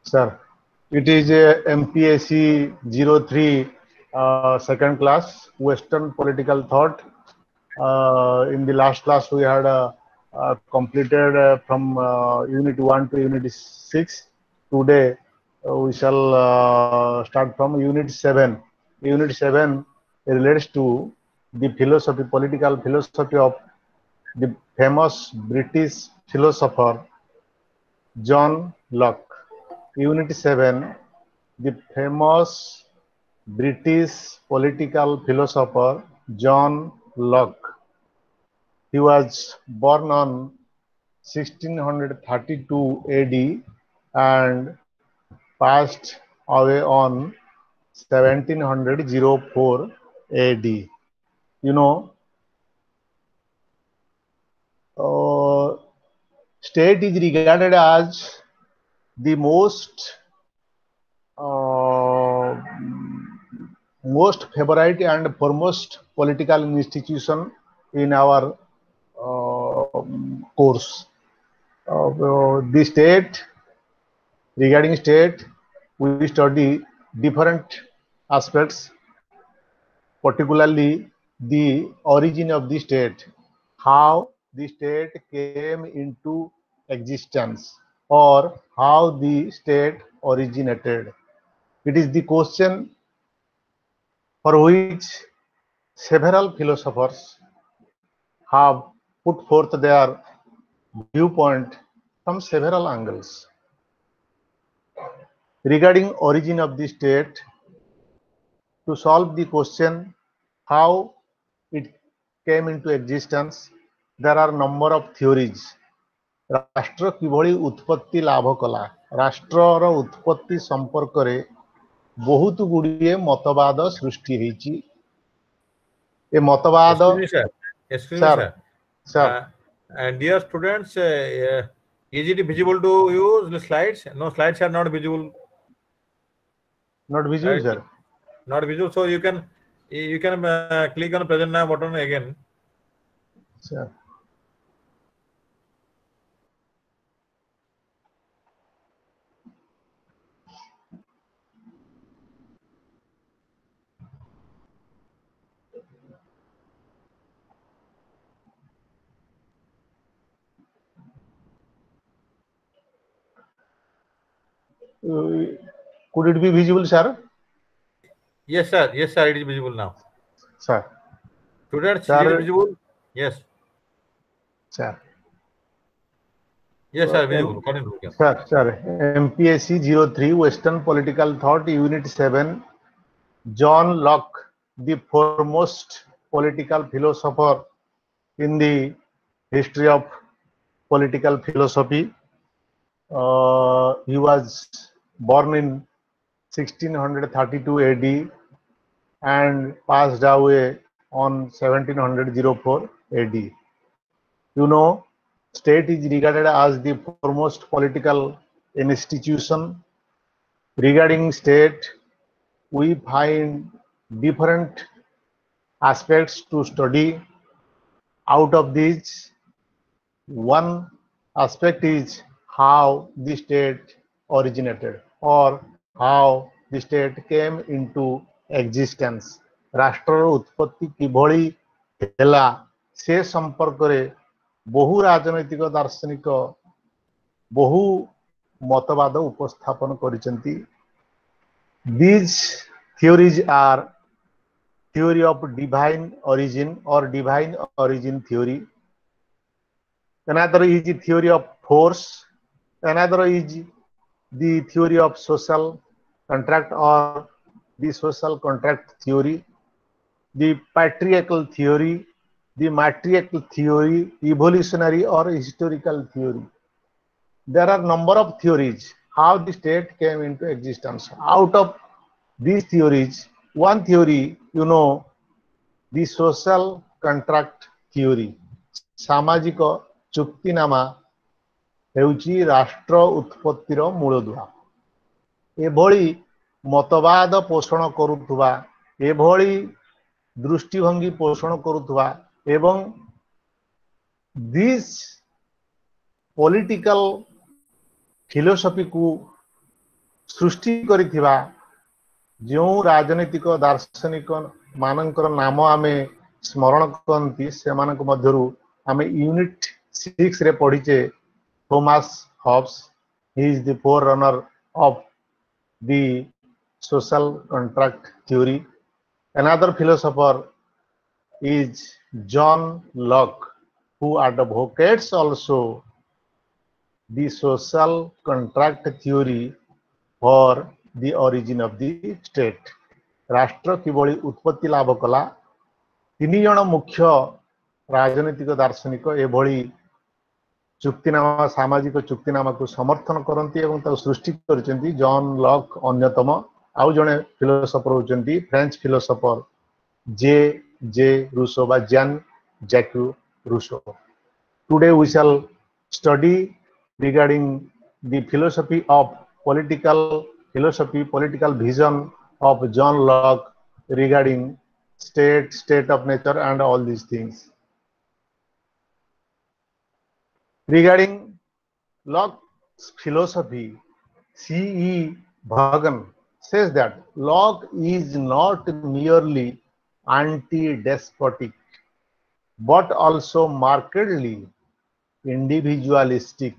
Sir, it is a MPSC 03 second class Western political thought. In the last class, we had completed from Unit 1 to Unit 6. Today, we shall start from Unit 7. Unit 7 relates to the philosophy, political philosophy of the famous British philosopher John Locke. Unit 7, the famous British political philosopher John Locke. He was born on 1632 AD and passed away on 1704 AD. You know, uh, state is regarded as the uh, most favorite and foremost political institution in our course. The state, regarding state, we study different aspects, particularly the origin of the state, how the state came into existence, or how the state originated. It is the question for which several philosophers have put forth their viewpoint from several angles. Regarding origin of the state, to solve the question how it came into existence, there are number of theories. ରାଷ୍ଟ୍ର କିଭଳି ଉତ୍ପତ୍ତି ଲାଭ କଲା, ରାଷ୍ଟ୍ରର ଉତ୍ପତ୍ତି ସମ୍ପର୍କରେ ବହୁତ ଗୁଡ଼ିଏ ମତବାଦ ସୃଷ୍ଟି ହେଇଛି। ଏ ମତବାଦ Excuse me, sir. sir, And dear students, is it visible to you the slides? No, slides are not visible. not visible, Right? sir. Not visible, so you can click on present now button again. Sir. Could it be visible, sir? Yes, sir. Yes, sir. It is visible now. Sir. Students, Sir. is it visible? Yes. Sir. Yes, sir. Visible. Continue. Sir. MPSC 03 Western Political Thought, Unit 7. John Locke, the foremost political philosopher in the history of political philosophy. He was born in 1632 AD and passed away on 1704 AD. You know, state is regarded as the foremost political institution. Regarding state, we find different aspects to study. Out of these, one aspect is how the state originated or how the state came into existence. ରାଷ୍ଟ୍ରର ଉତ୍ପତ୍ତି କିଭଳି ହେଲା ସେ ସମ୍ପର୍କରେ ବହୁ ରାଜନୈତିକ ଦାର୍ଶନିକ ବହୁ ମତବାଦ ଉପସ୍ଥାପନ କରିଛନ୍ତି। These theories are theory of divine origin or divine origin theory. Another is the theory of force. Another is the theory of social contract or the social contract theory. The patriarchal theory, the matriarchal theory, evolutionary or historical theory. There are number of theories how the state came into existence. Out of these theories, one theory, you know, the social contract theory. ସାମାଜିକ ଚୁକ୍ତିନାମା ହେଉଛି ରାଷ୍ଟ୍ର ଉତ୍ପତ୍ତିର ମୂଳଦୁଆ। ଏଭଳି ମତବାଦ ପୋଷଣ କରୁଥିବା, ଏଭଳି ଦୃଷ୍ଟିଭଙ୍ଗୀ ପୋଷଣ କରୁଥିବା ଏବଂ ଦିସ୍ ପଲିଟିକାଲ ଫିଲୋସଫିକୁ सृष्टि करिथिबा जो राजनीतिक दार्शनिक मानकर नाम आमे स्मरण करती से मानक मध्यरु आमे यूनिट 6 रे पढ़िचे Thomas Hobbes. He is the forerunner of the social contract theory. Another philosopher is John Locke, who advocates also the social contract theory for the origin of the state. राष्ट्र किभली उत्पत्ति लाभ कला तीन जन मुख्य राजनीतिक दार्शनिक एभली चुक्तिनामा सामाजिक चुक्तिनामा को समर्थन करती एवं सृष्टि करछन्ती. जॉन लॉक अन्यतम. आउ जने फिलोसोफर होचन्ती French philosopher J J Rousseau बा Jean Jacques Rousseau. Today we shall study regarding the philosophy of political vision of John Locke regarding state of nature and all these things. Regarding Locke's philosophy, C.E. Vaughan says that Locke is not merely anti-despotic, but also markedly individualistic.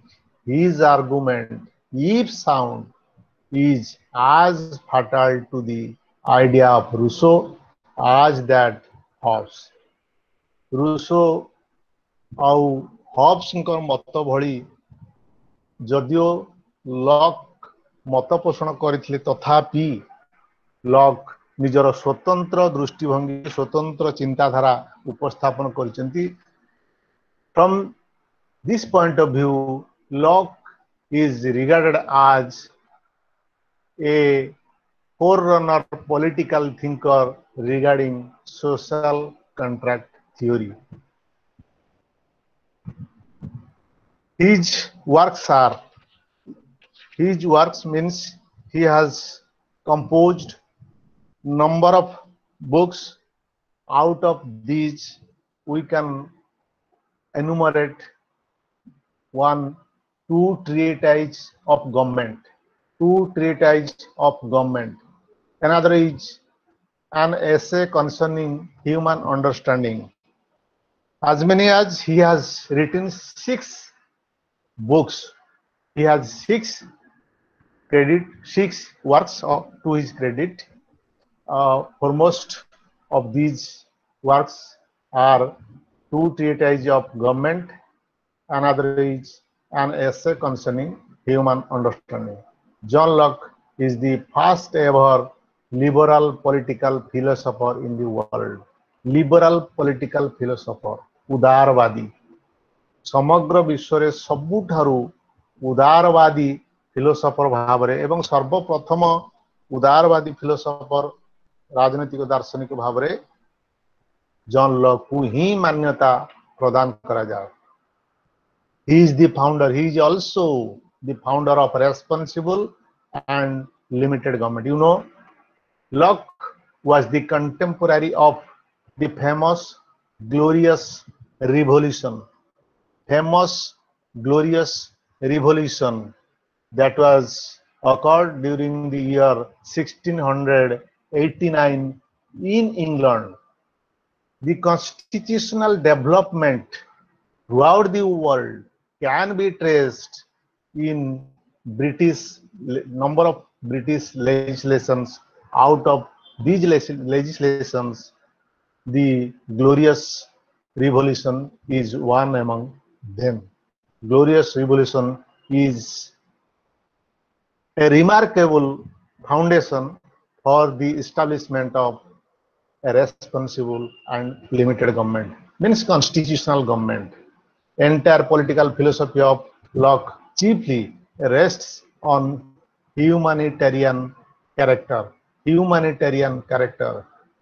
His argument, if sound, is as fatal to the idea of Rousseau as that Hobbes. Rousseau आउ Hobbs मत भली जदियो lock मत पोषण करथिले तथापि lock निजर स्वतंत्र दृष्टिभंगी स्वतंत्र चिंताधारा उपस्थापन करचंती. From this point of view Locke is regarded as a forerunner political thinker regarding social contract theory. His works means he has composed number of books. Out of these we can enumerate two treatises of government. Another is an essay concerning human understanding. As many as he has written 6 books. He has 6 works to his credit. Foremost of these works are 2 treatises of government. Another is an essay concerning human understanding. John Locke is the first ever liberal political philosopher in the world. Liberal political philosopher, उदारवादी. समग्र विश्व रे सबुठारु उदारवादी philosopher भाव एवं सर्वप्रथम उदारवादी philosopher राजनीतिक दार्शनिक भाव जॉन लॉक को ही मान्यता प्रदान करा जाए. He is the founder. He is also the founder of responsible and limited government. You know, Locke was the contemporary of the famous glorious revolution. Famous glorious revolution that was occurred during the year 1689 in England. The constitutional development throughout the world can be traced in number of British legislations. Out of these legislations, the Glorious Revolution is one among them. Glorious Revolution is a remarkable foundation for the establishment of a responsible and limited government, means constitutional government. Entire political philosophy of Locke chiefly rests on humanitarian character.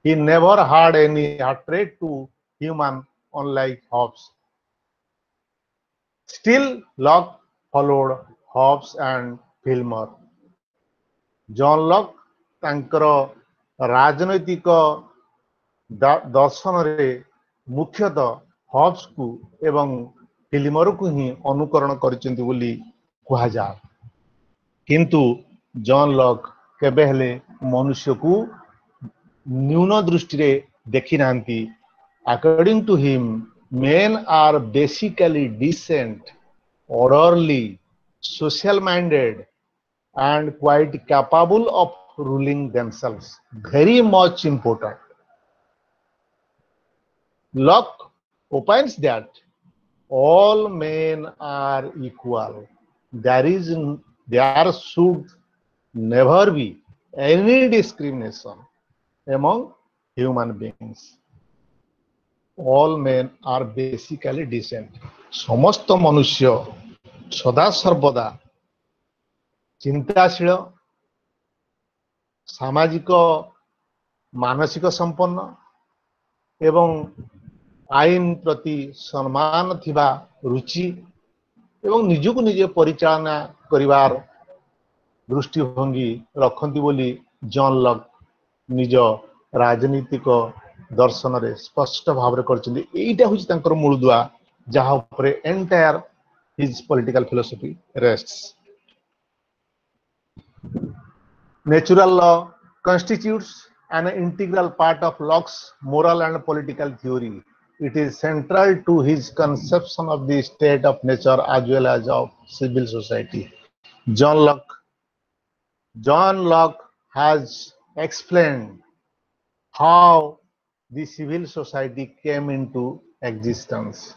He never had any hatred to human, unlike Hobbes. Still, Locke followed Hobbes and Filmer. John Locke तांकर राजनैतिक दर्शन रे मुख्यतः Hobbs को एवं Filmer को ही अनुकरण करचंती बोली कहा जा. किंतु जॉन लॉक केबे हेले मनुष्य को न्यून दृष्टि रे देखि नांती. According to him, men are basically decent, orderly, social minded, and quite capable of ruling themselves. Very much important. Locke opines that all men are equal. There should never be any discrimination among human beings. All men are basically decent. समस्त मनुष्य सदा सर्वदा चिंताशील, सामाजिक मानसिक संपन्न एवं आईन प्रति सम्मान थिबा रुचि एवं निजको निजे परिचालना करिवार दृष्टिभंगी रखती बोली जॉन लॉक निज राजनीतिक दर्शन रे स्पष्ट भाव रे करछिंदी. एइटा होछि तांकर मूलदुआ जहा उपरे entire his political philosophy rests. Natural law constitutes an integral part of Locke's moral and political theory. It is central to his conception of the state of nature as well as of civil society. John Locke has explained how the civil society came into existence.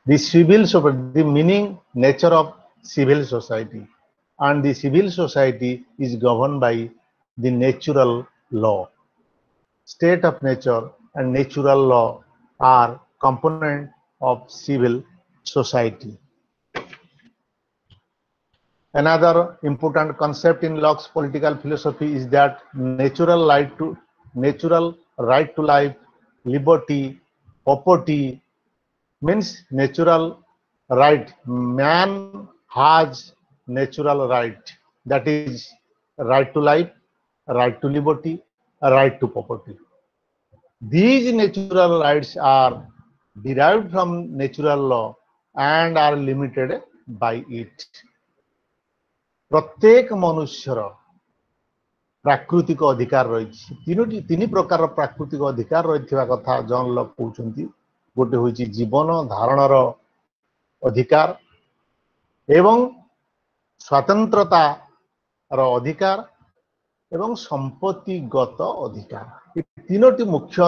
The meaning, nature of civil society, and the civil society is governed by the natural law. State of nature and natural law are component of civil society. Another important concept in Locke's political philosophy is that natural right to life, liberty, property means natural right. Man has natural right, that is right to life, right to liberty, right to property. These natural rights are derived from natural law and are limited by it. प्रत्येक मनुष्यर प्राकृतिक अधिकार रही. तीन प्रकार प्राकृतिक अधिकार रही कथा जॉन लॉक कहते. गोटे हूँ जीवन धारणर अधिकार एवं स्वतंत्रता अधिकार एवं संपत्तिगत अधिकार. तीनोटी मुख्य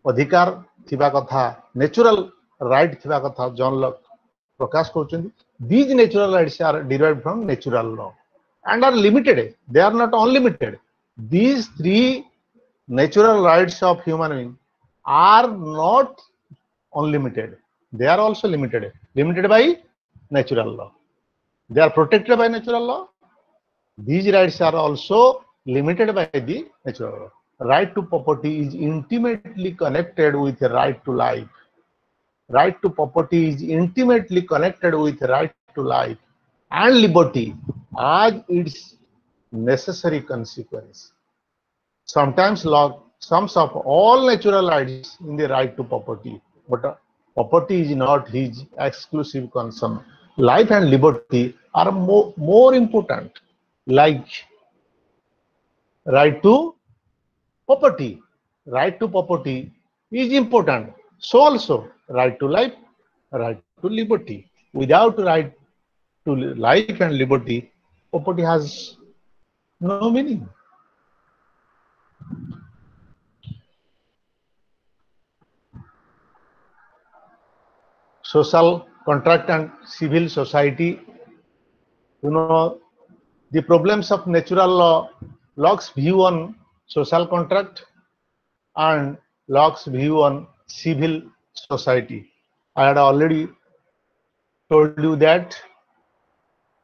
अधिकार थिबा कथा, नेचुरल राइट थिबा कथा जॉन लॉक प्रकाश करछन्ती. These natural rights are derived from natural law and are limited. They are not unlimited. These three natural rights of human being are not unlimited. They are also limited by natural law. They are protected by natural law. These rights are also limited by the natural law. Right to property is intimately connected with the right to life. Right to property is intimately connected with right to life and liberty as its necessary consequence. Sometimes Locke sums up all natural rights in the right to property, but property is not his exclusive concern. Life and liberty are more important, like right to property. Right to property is important. So also right to life, right to liberty. Without right to life and liberty, property has no meaning. Social contract and civil society. The problems of natural law, Locke's view on social contract and Locke's view on civil society. I had already told you that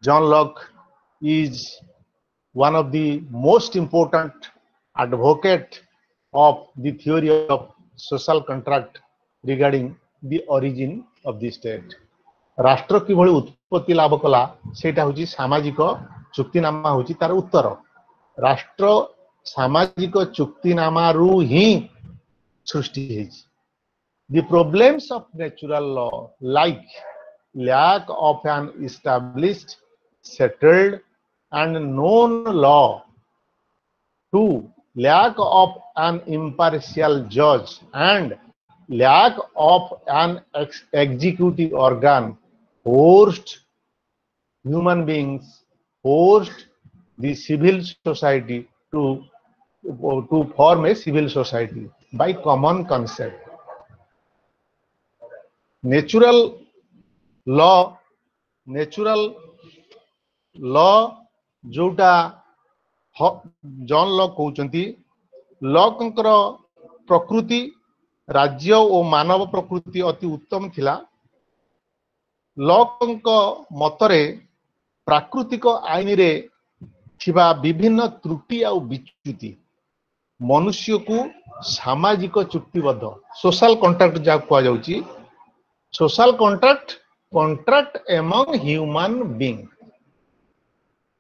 John Locke is one of the most important advocate of the theory of social contract regarding the origin of the state. राष्ट्र किभଳି उत्पत्ति लाभ कला सेटा होची सामाजिक चुक्तिनामा होची तार उत्तर. राष्ट्र सामाजिक चुक्तिनामा रु ही सृष्टि हेची. The problems of natural law, like lack of an established, settled and known law. 2. Lack of an impartial judge and lack of an executive organ forced human beings, forced the civil society to form a civil society by common consent. Natural law जोटा John Locke कहउचंती लॉकंकर प्रकृति राज्य और मानव प्रकृति अति उत्तम थिला। लॉकंक मतरे प्राकृतिक आईन रे थिबा विभिन्न त्रुटि आ विच्युति मनुष्य को सामाजिक चुक्तिबद्ध सोशल कॉन्ट्रैक्ट जा कहा जाउची social contract among human being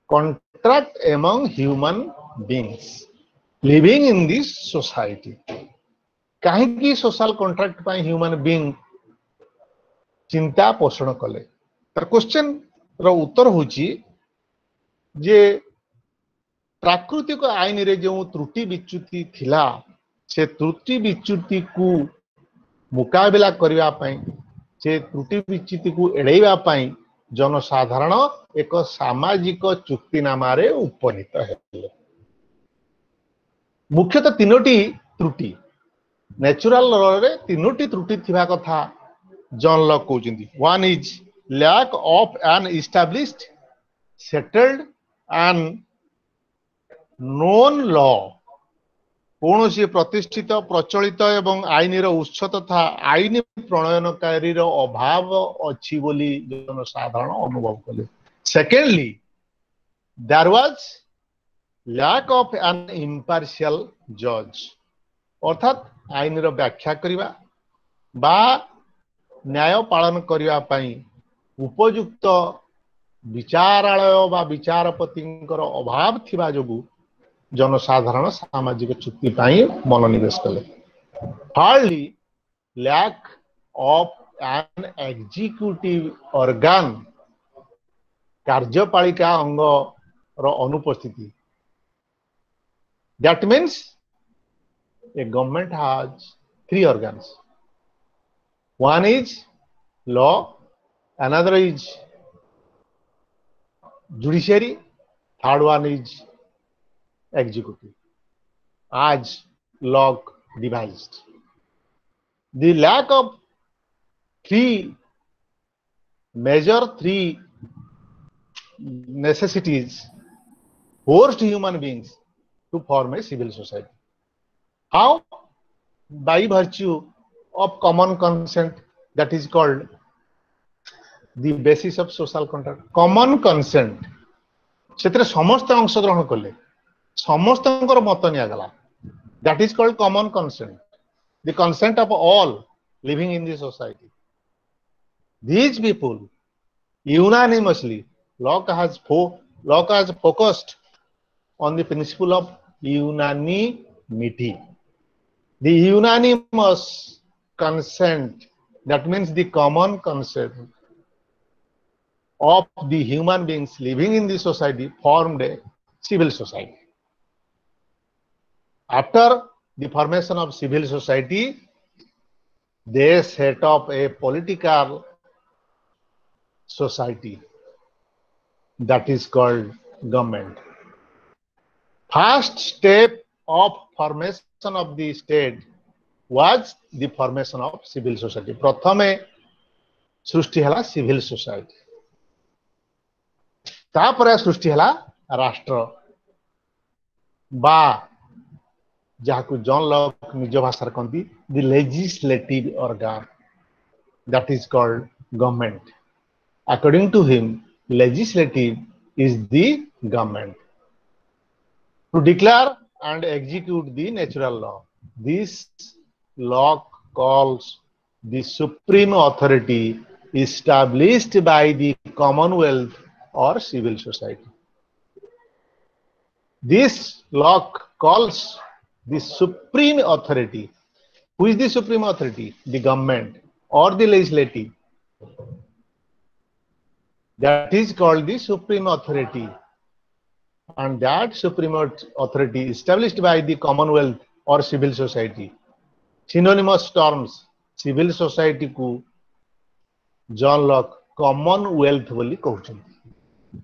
contract among human beings living in this society. कहीं सोशल कॉन्ट्रैक्ट पाई ह्यूमन बीइंग चिंता पोषण कले तर क्वेश्चन रो उत्तर होची जे प्राकृतिक आईन रे जो त्रुटि विच्युति थिला से त्रुटि विच्युति को मुकाबला करबा पई से त्रुटि विच्युति को एड़ैबा पई जनसाधारण एक सामाजिक चुक्तिनामा रे उपनीत हेले। मुख्यतः तीनोटी त्रुटि नेचुरल लॉ रे तीनोटी त्रुटि थिबा कथा जॉन लॉक कहउचंती। One is lack of an established settled and known law कौन सी प्रतिष्ठित प्रचलित एवं आईन उत्स तथा आईन प्रणयनकारी अभाव अच्छी बोली जनसाधारण अनुभव कले। Secondly there was lack of an impartial जज अर्थात आईन व्याख्या करबा बा न्याय पालन करबा पई उपयुक्त विचारालय बा विचारपतिंकर अभाव थिबा जोगु जनसाधारण सामाजिक चुक्ति पाई मनोनिवेश कले। Thirdly lack of an executive organ कार्यपालिका अंग रो अनुपस्थिति that means a government has three organs. One is law, another is judiciary, third one is executive as Locke devised. The lack of major three necessities forced human beings to form a civil society. How? By virtue of common consent, that is called the basis of social contract. Common consent सेतरे समस्त अंशग्रहण कले समस्त मत निगला that is called common consent, the consent of all living in the society. These people unanimously, Locke has focused on the principle of unanimity. The unanimous consent, that means the common consent of the human beings living in the society, formed a civil society. After the formation of civil society, they set up a political society that is called government. First step of formation of the state was the formation of civil society. प्रथमे सृष्टि हला civil society, तापरे सृष्टि हला राष्ट्र बा जहाकु John Locke निज भाषा कहती the legislative organ, that is called government. According to him, legislative is the government to declare and execute the natural law. This Locke calls the supreme authority established by the Commonwealth or civil society. This Locke calls the supreme authority. Who is the supreme authority? The government or the legislative. That is called the supreme authority and that supreme authority established by the Commonwealth or civil society. Synonymous terms civil society को John Locke Commonwealth बोली कहउछन्ति.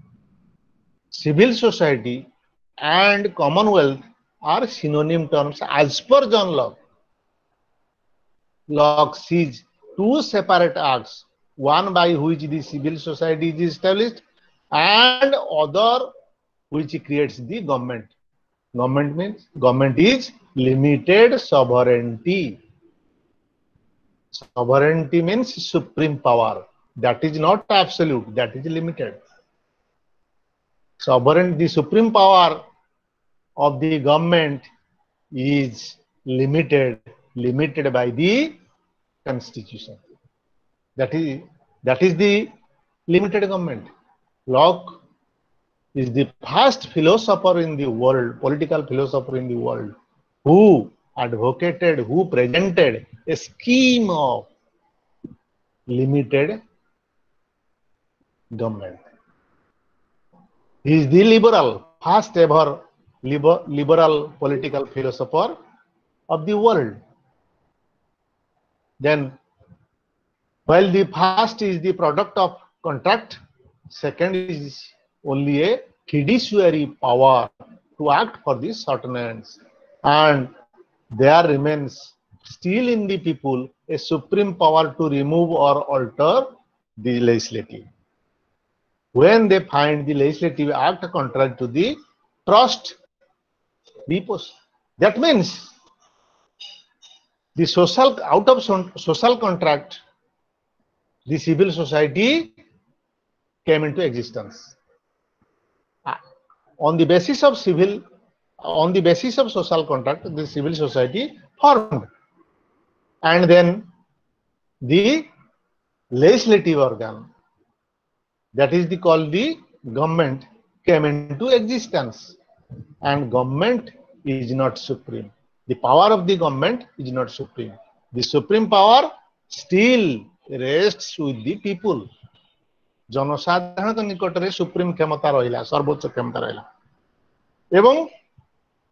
Civil society and Commonwealth are synonym terms as per John Locke. Locke sees two separate acts, one by which the civil society is established and other which creates the government. Government means government is limited sovereignty. Sovereignty means supreme power. That is not absolute, that is limited. Sovereign, the supreme power of the government is limited by the constitution. That is the limited government. Locke is the first philosopher in the world, political philosopher in the world, who advocated, who presented a scheme of limited government. He is the liberal, first ever liberal political philosopher of the world. Then, while the first is the product of contract, second is only a fiduciary power to act for the certain ends, and there remains still in the people a supreme power to remove or alter the legislative when they find the legislative act contrary to the trust. That means the out of social contract, the civil society came into existence. On the basis of social contract, the civil society formed, and then the legislative organ, that is called the government, came into existence. And government is not supreme. The power of the government is not supreme. The supreme power still rests with the people. जनसाधारण निकट रे supreme क्षमता रहिला, सर्वोच्च क्षमता रहिला, एवं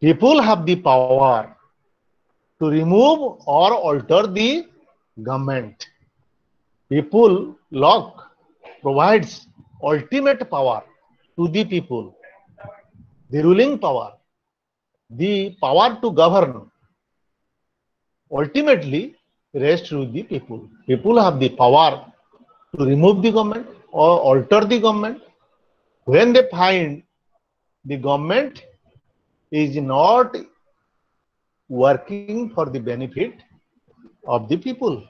people have the power to remove or alter the government. People, Locke provides ultimate power to the people, the ruling power, the power to govern ultimately rests with the people. People have the power to remove the government or alter the government when they find the government is not working for the benefit of the people.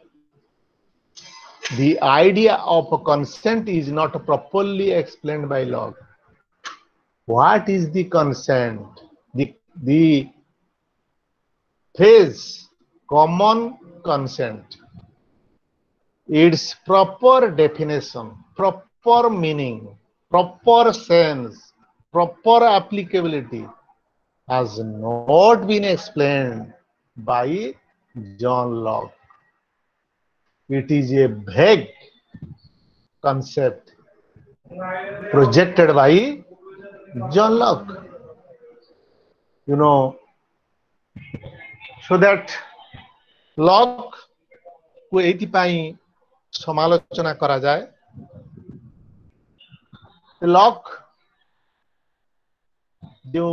The idea of consent is not properly explained by Locke. What is the consent? The phrase common consent, its proper definition, proper meaning, proper sense, proper applicability has not been explained by John Locke. It is a vague concept projected by John Locke. You know, so that Locke को एथिपाई समालोचना करा जाए. Locke जो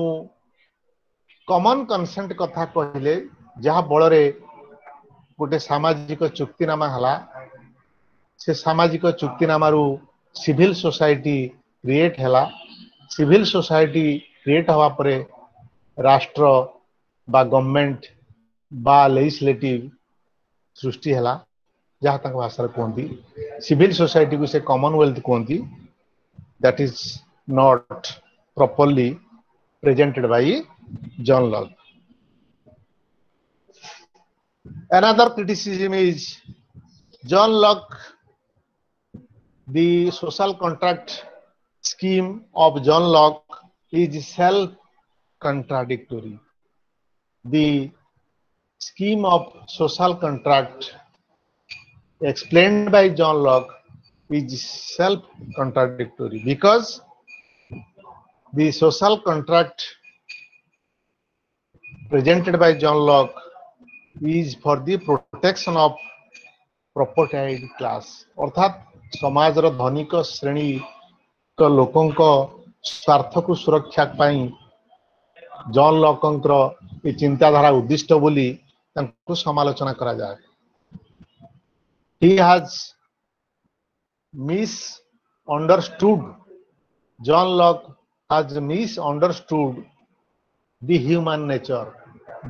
common consent कथा कहले, जहा बଳରେ गोटे सामाजिक चुक्तिनामा हला, से सामाजिक चुक्तिनामारू सिविल सोसाइटी क्रिएट हला. सिविल सोसाइटी क्रिएट हवा परे राष्ट्र बा गवर्नमेंट बा लेजिस्लेटिव सृष्टि हला, जहा तक भाषा कहती. सिविल सोसाइटी को से कॉमनवेल्थ कहती. That is not properly presented by John Locke. Another criticism is John Locke, the social contract scheme of John Locke is self-contradictory. The scheme of social contract explained by John Locke is self-contradictory because The social contract presented by John Locke is for the protection of propertied class अर्थात समाज रो धनिक श्रेणी को लोकों को स्वार्थ को सुरक्षा पाई जॉन लॉकंकर ये चिंताधारा उद्दिष्ट बोली तांको समालोचना करा जाए. He has misunderstood. John Locke has misunderstood the human nature.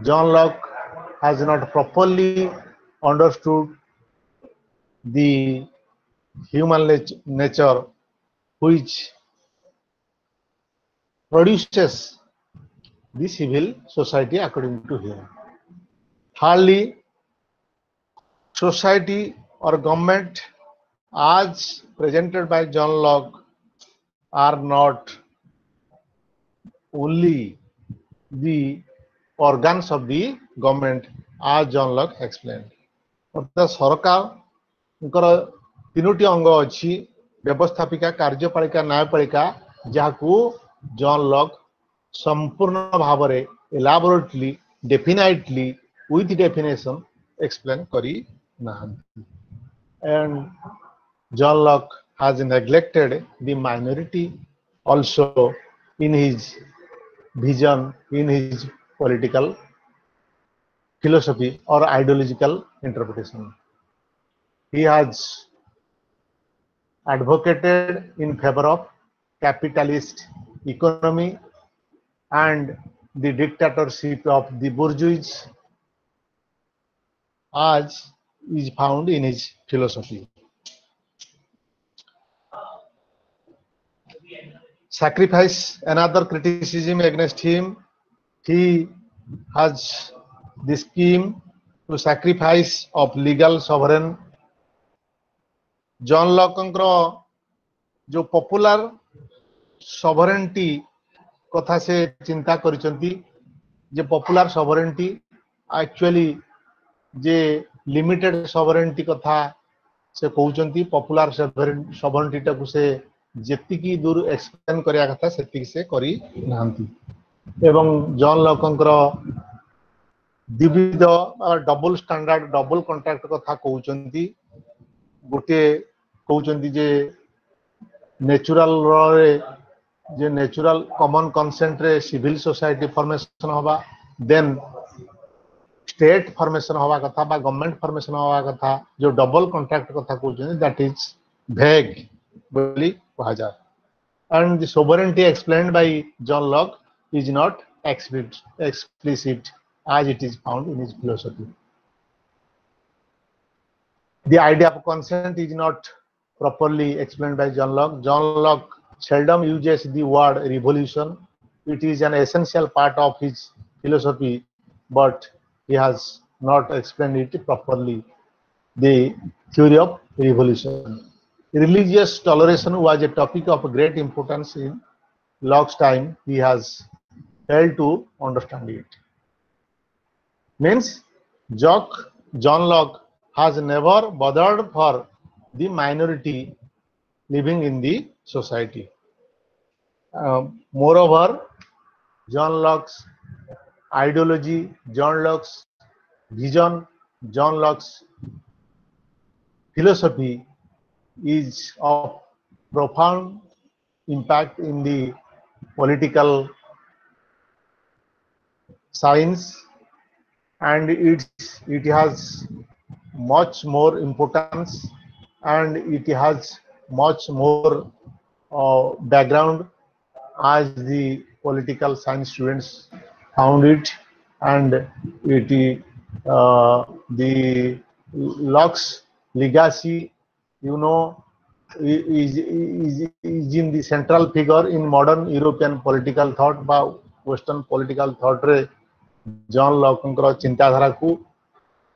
John Locke has not properly understood the human nature which produces the civil society according to him. Thirdly, society or government as presented by John Locke are not only the organs of the government as John Locke explained. अर्थात सरकार तीनोटी अंग अच्छी व्यवस्थापिका कार्यपालिका न्यायपालिका जहां John lock संपूर्ण भाव में elaborately definitely with definition explain करी नाहंती. And John Locke has neglected the minority also in his vision, in his political philosophy or ideological interpretation. He has advocated in favor of capitalist economy and the dictatorship of the bourgeoisie as is found in his philosophy. Sacrifice, another criticism against him. He has the scheme to sacrifice of legal sovereign. John Locke जो popular sovereignty कथा से चिंता करिसंती जे popular sovereignty actually जे limited sovereignty कथा से कहउचंती popular sovereignty टाकू से जेतिकी दूर explain करिया कथा सेतिकी से करी नांती. एवं जॉन लॉकंकर द्विविध डबल स्टैंडर्ड डबल कॉन्ट्रैक्ट कथा कहउचंती. गोटे कहउचंती जे नेचुरल रे जे नेचुरल कॉमन कंसेंट रे सिविल सोसाइटी फॉर्मेशन होबा देन स्टेट फॉर्मेशन होबा कथा बा गवर्नमेंट फॉर्मेशन होबा कथा जो डबल कॉन्ट्रैक्ट कथा कहउचंती दैट इज वेग बोली कहा जाए. And the sovereignty explained bye John Locke is not explicit as it is found in his philosophy. The idea of consent is not properly explained by John Locke. John Locke seldom uses the word revolution. It is an essential part of his philosophy, but he has not explained it properly. The theory of revolution. Religious toleration was a topic of great importance in Locke's time. He has failed to understand it. Means John Locke has never bothered for the minority living in the society. Moreover, John Locke's ideology, John Locke's vision, John Locke's philosophy is of profound impact in the political science, and it has much more importance and it has much more background as the political science students found it, and it the Locke's legacy, you know, is in the central figure in modern European political thought by Western political thought रे John लॉकंकर चिंताधारा को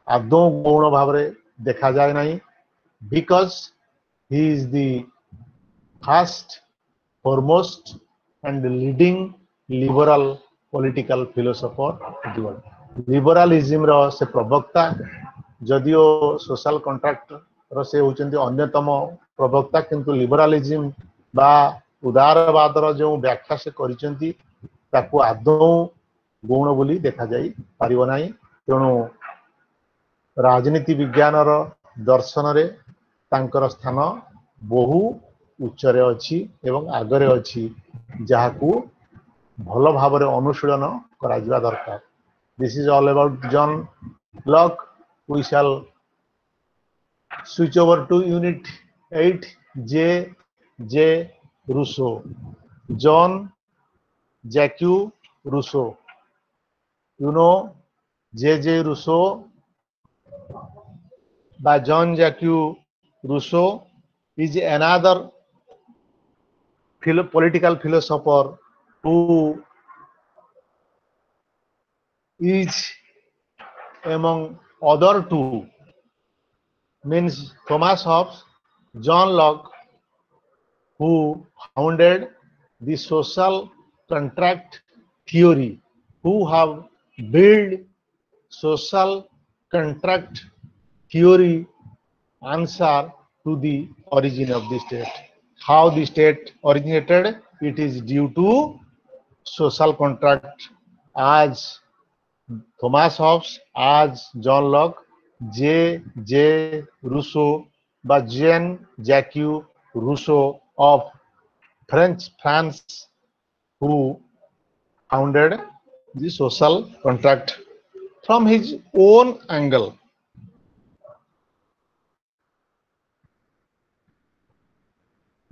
आदौ गौण भाव में देखा जाए नहीं, because he is the first foremost and leading liberal political philosopher world. Liberalism रो से प्रवक्ता, जदियो सोशल कॉन्ट्रैक्ट रो से होचंती अन्यतम प्रवक्ता, किंतु लिबरलिज्म बा उदारवादर जो व्याख्या से करिसेंती ताकू आदौ गौण बोली देखा जाई पारिबो नाही। तेणु राजनीति विज्ञानर दर्शन रे तांकर स्थान बहु उच्चरे अछि एवं आगरे अछि, जहाकू भल भाव अनुशीलन करा जिबा दरकार। This is all about John Locke. We shall switch over to unit 8, J. Rousseau. John Jacques Rousseau. You know J. Rousseau by John Jacques Rousseau is another political philosopher who is among other two, means Thomas Hobbes, John Locke, who founded the social contract theory, who have built social contract theory answer to the origin of the state. How the state originated? It is due to social contract, as Thomas Hobbes, as John Locke, J. Rousseau, by Jean Jacques Rousseau of France, who founded the social contract from his own angle.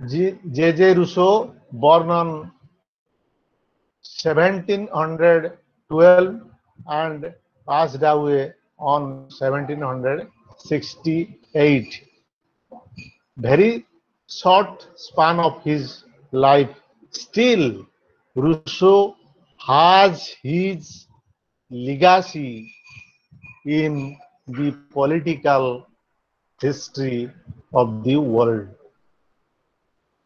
J. Rousseau, born on 1712 and passed away on 1768. Very short span of his life. Still, Rousseau has his legacy in the political history of the world.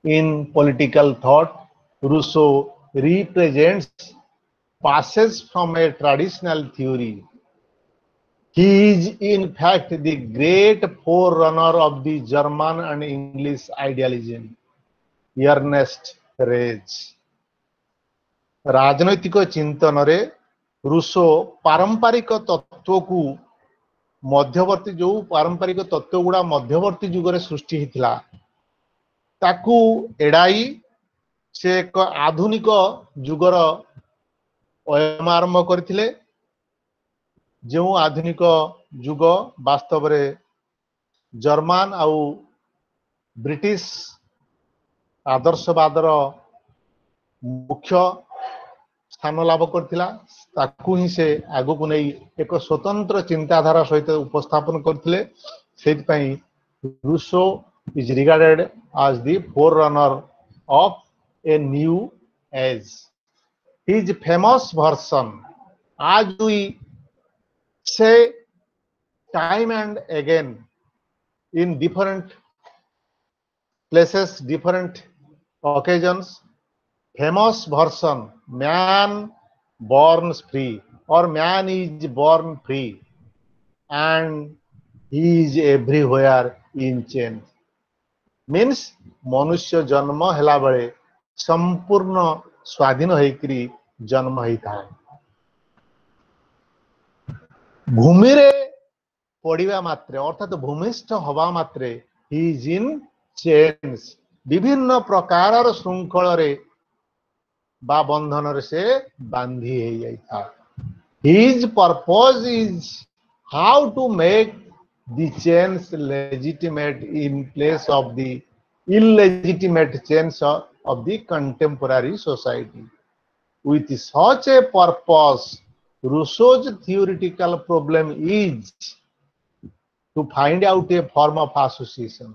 In political thought, Rousseau represents passage from a traditional theory. He is in fact the great forerunner of the German and English idealism, Ernest Rage. राजनैतिक चिंतन रे Rousseau पारंपरिक तत्व को मध्यवर्ती जो पारंपरिक तत्व गुड़ा मध्यवर्ती युग रे सृष्टि हितला ताकू एडाई से एक आधुनिक युगर अयम आरंभ करथिले, जो आधुनिक युग वास्तव रे जर्मन आउ ब्रिटिश आदर्शवादर मुख्य स्थान लाभ करथिला। ताकू ही से आगु को नहीं एक स्वतंत्र चिंताधारा सहित उपस्थापन करथिले। सेति पई Rousseau is regarded as the forerunner of a new age. His famous version, as we say time and again in different places, different occasions, famous version, man born free or man is born free and he is everywhere in chains. Means मनुष्य जन्म हेला बेले संपूर्ण स्वाधीन होइकरी जन्म होता है। भूमि रे पड़िबा मात्रे अर्थात भूमिष्ठ हवा मात्रे ही इज इन चेन्स, विभिन्न प्रकार श्रृंखल रे बा बंधन रे से बांधी हे जाइता। His purpose is how to make the chains legitimate in place of the illegitimate chains of the contemporary society. With such a purpose, Rousseau's theoretical problem is to find out a form of association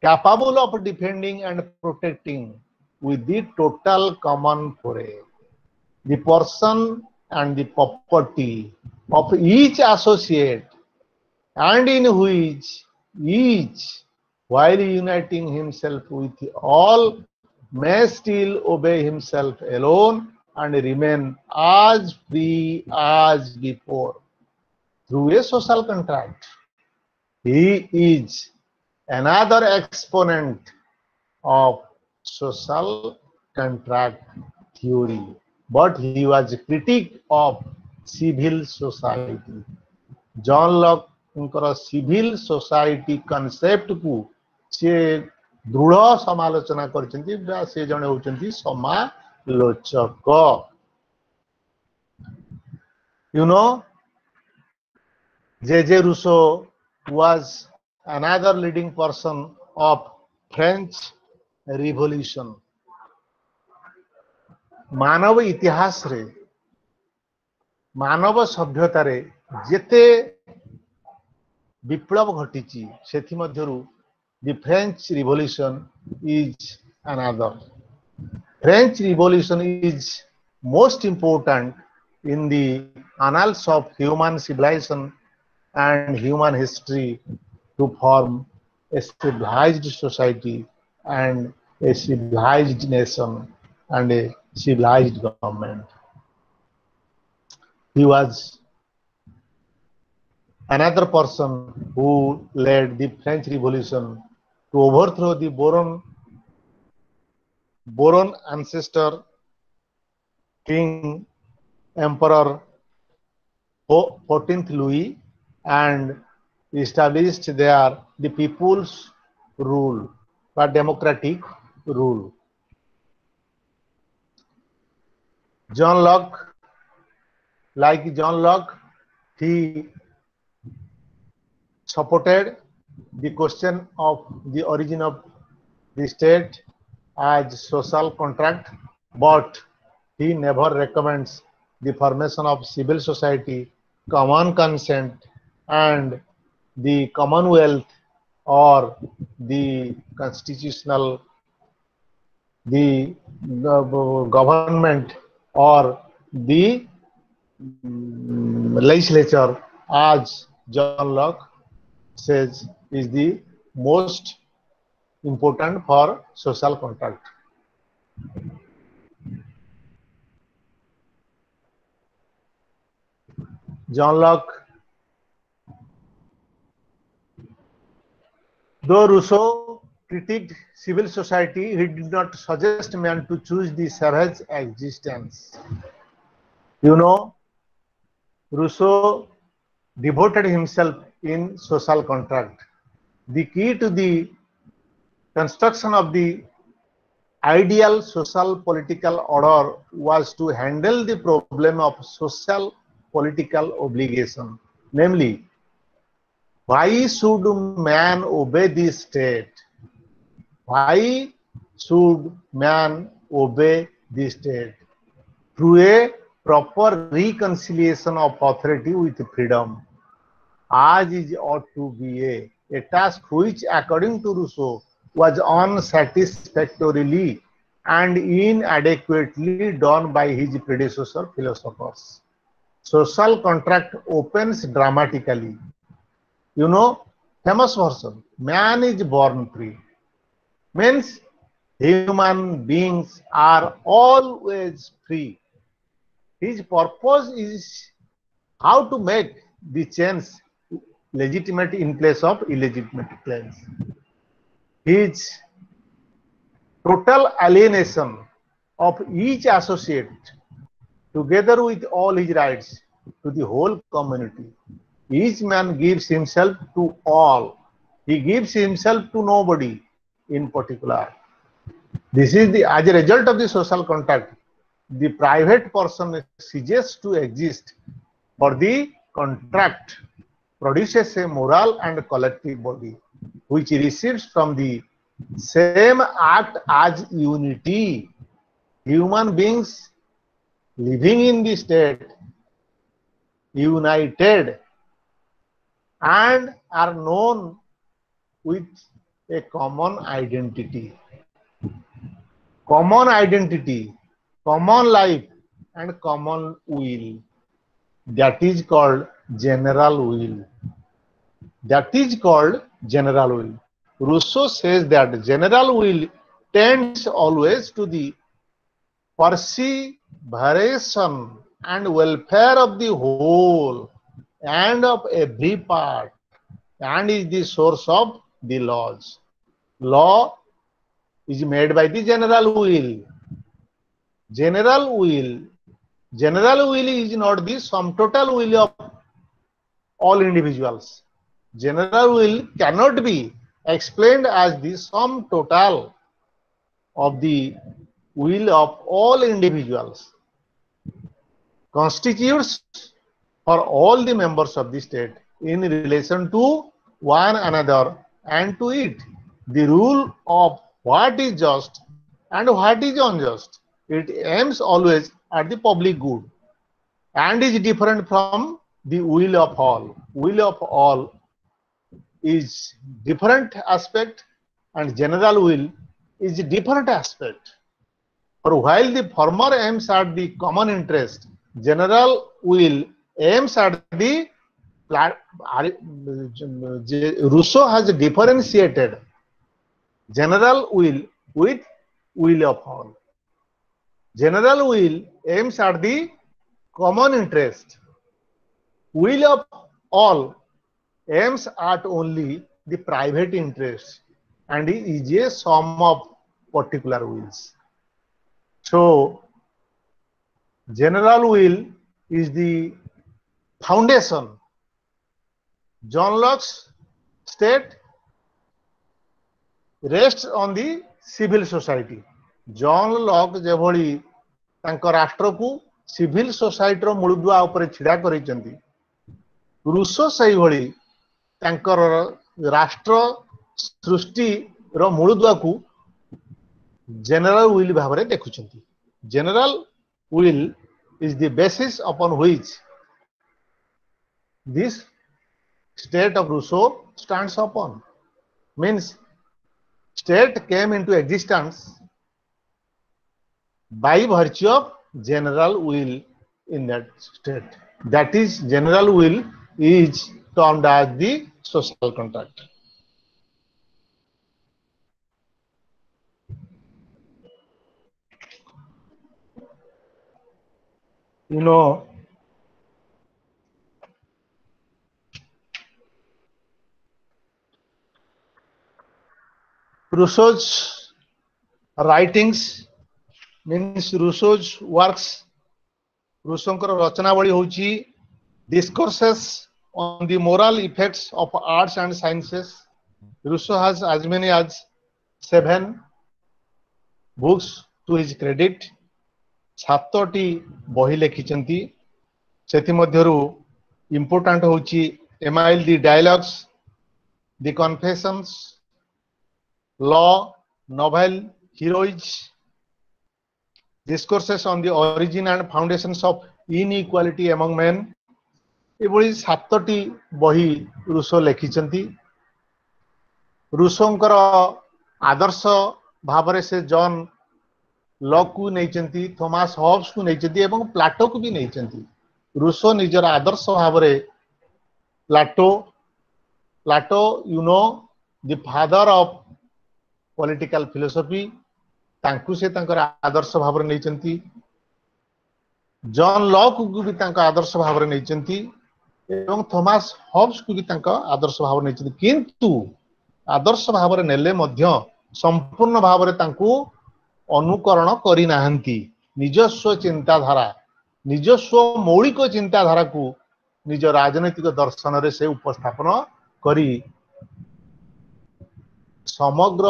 capable of defending and protecting with the total common foray the person and the property of each associate, and in which each, while uniting himself with all, may still obey himself alone and remain as free as before through a social contract. He is another exponent of social contract theory, but he was a critic of civil society. John Locke civil society concept को से दृढ़ समालोचना करछंती से जने होचंती समालोचक. You know, J.J. Rousseau was another leading person of French Revolution. मानव इतिहास रे मानव सभ्यता रे जेते विप्लव घटी से मध्यरु the French Revolution is another. French Revolution is most important in the annals of human civilization and human history to form a civilized society and a civilized nation and a civilized government. He was another person who led the French Revolution to overthrow the Bourbon ancestor King Emperor 14th Louis and established there the people's rule, but democratic rule. John Locke, he supported the question of the origin of the state as social contract, but he never recommends the formation of civil society, common consent, and the commonwealth or the constitutional, the government or the legislature, as John Locke says, is the most important for social contract. John Locke, though Rousseau critiqued civil society, he did not suggest man to choose the savage existence. You know, Rousseau devoted himself in social contract. The key to the construction of the ideal social political order was to handle the problem of social political obligation, namely, why should man obey the state? Why should man obey the state? Through a proper reconciliation of authority with freedom, as is ought to be a task which, according to Rousseau, was unsatisfactorily and inadequately done by his predecessor philosophers. Social contract opens dramatically. You know, famous version, man is born free, means human beings are always free. His purpose is how to make the change legitimate in place of illegitimate claims. His total alienation of each associate together with all his rights to the whole community. Each man gives himself to all. He gives himself to nobody in particular. This is as a result of the social contract, the private person ceases to exist, for the contract produces a moral and collective body, which receives from the same act as unity. Human beings living in the state, united, and are known with a common identity, common life, and common will. That is called general will. That is called general will. Rousseau says that general will tends always to the preservation and welfare of the whole and of every part, and is the source of the laws. Law is made by the general will. General will is not the sum total will of all individuals. General will cannot be explained as the sum total of the will of all individuals. Constitutes for all the members of the state in relation to one another and to it the rule of what is just and what is unjust. It aims always at the public good and is different from the will of all. Will of all is different aspect and general will is a different aspect. For while the former aims at the common interest, general will aims at the Rousseau has differentiated general will with will of all. General will aims at the common interest. Will of all aims at only the private interest and is a sum of particular wills. So, general will is the foundation. John Locke's state rests on the civil society. John Locke जेभली तांको राष्ट्र को civil society रो मूलदुआ ऊपर छिड़ा करिसेंती Rousseau सही भली तांकर राष्ट्र सृष्टि रो मूलदुआ को general will भाव में देखुछंती. General will is the basis upon which this state of Rousseau stands upon. Means state came into existence by virtue of general will in that state. That is, general will is termed as the social contract. You know, Rousseau's writings means Rousseau's works, Rousseauଙ୍କର ରଚନାବଳୀ ହେଉଛି discourses on the moral effects of arts and sciences. Rousseau has as many as 7 books to his credit. 7ଟି ବହି ଲେଖିଛନ୍ତି. ସେଥିମଧ୍ୟରୁ important ହେଉଛି Emile the Dialogues, The Confessions, Law, Novel, Heroes, Discourses on the Origin and Foundations of Inequality Among Men. ଏଭଳି 7ଟି ବହି ରୁଷୋ ଲେଖିଛନ୍ତି. ରୁଷୋଙ୍କର ଆଦର୍ଶ ଭାବରେ ସେ ଜନ୍ lock को ନେଇଛନ୍ତି, थॉमस हॉब्स को ନେଇଛନ୍ତି ଏବଂ ପ୍ଲାଟୋ को भी ନେଇଛନ୍ତି. ରୁଷୋ ନିଜର ଆଦର୍ଶ ଭାବରେ Plato you know the father of political philosophy, ତାଙ୍କୁ ସେ ତାଙ୍କର ଆଦର୍ଶ ଭାବରେ ନେଇଛନ୍ତି. ଜନ୍ ଲକ୍ को भी ତାଙ୍କ ଆଦର୍ଶ ଭାବରେ ନେଇଛନ୍ତି ଏବଂ थॉमस हॉब्स को भी ତାଙ୍କ ଆଦର୍ଶ ଭାବରେ ନେଇଛନ୍ତି. କିନ୍ତୁ ଆଦର୍ଶ ଭାବରେ ନେଲେ ମଧ୍ୟ ସମ୍ପୂର୍ଣ୍ଣ ଭାବରେ ତାଙ୍କୁ ଅନୁକରଣ କରି ନାହାନ୍ତି. ନିଜସ୍ୱ ଚିନ୍ତାଧାରା, ନିଜସ୍ୱ ମୌଳିକ ଚିନ୍ତାଧାରାକୁ ନିଜ ରାଜନୈତିକ ଦର୍ଶନରେ ସେ ଉପସ୍ଥାପନ କରି ସମଗ୍ର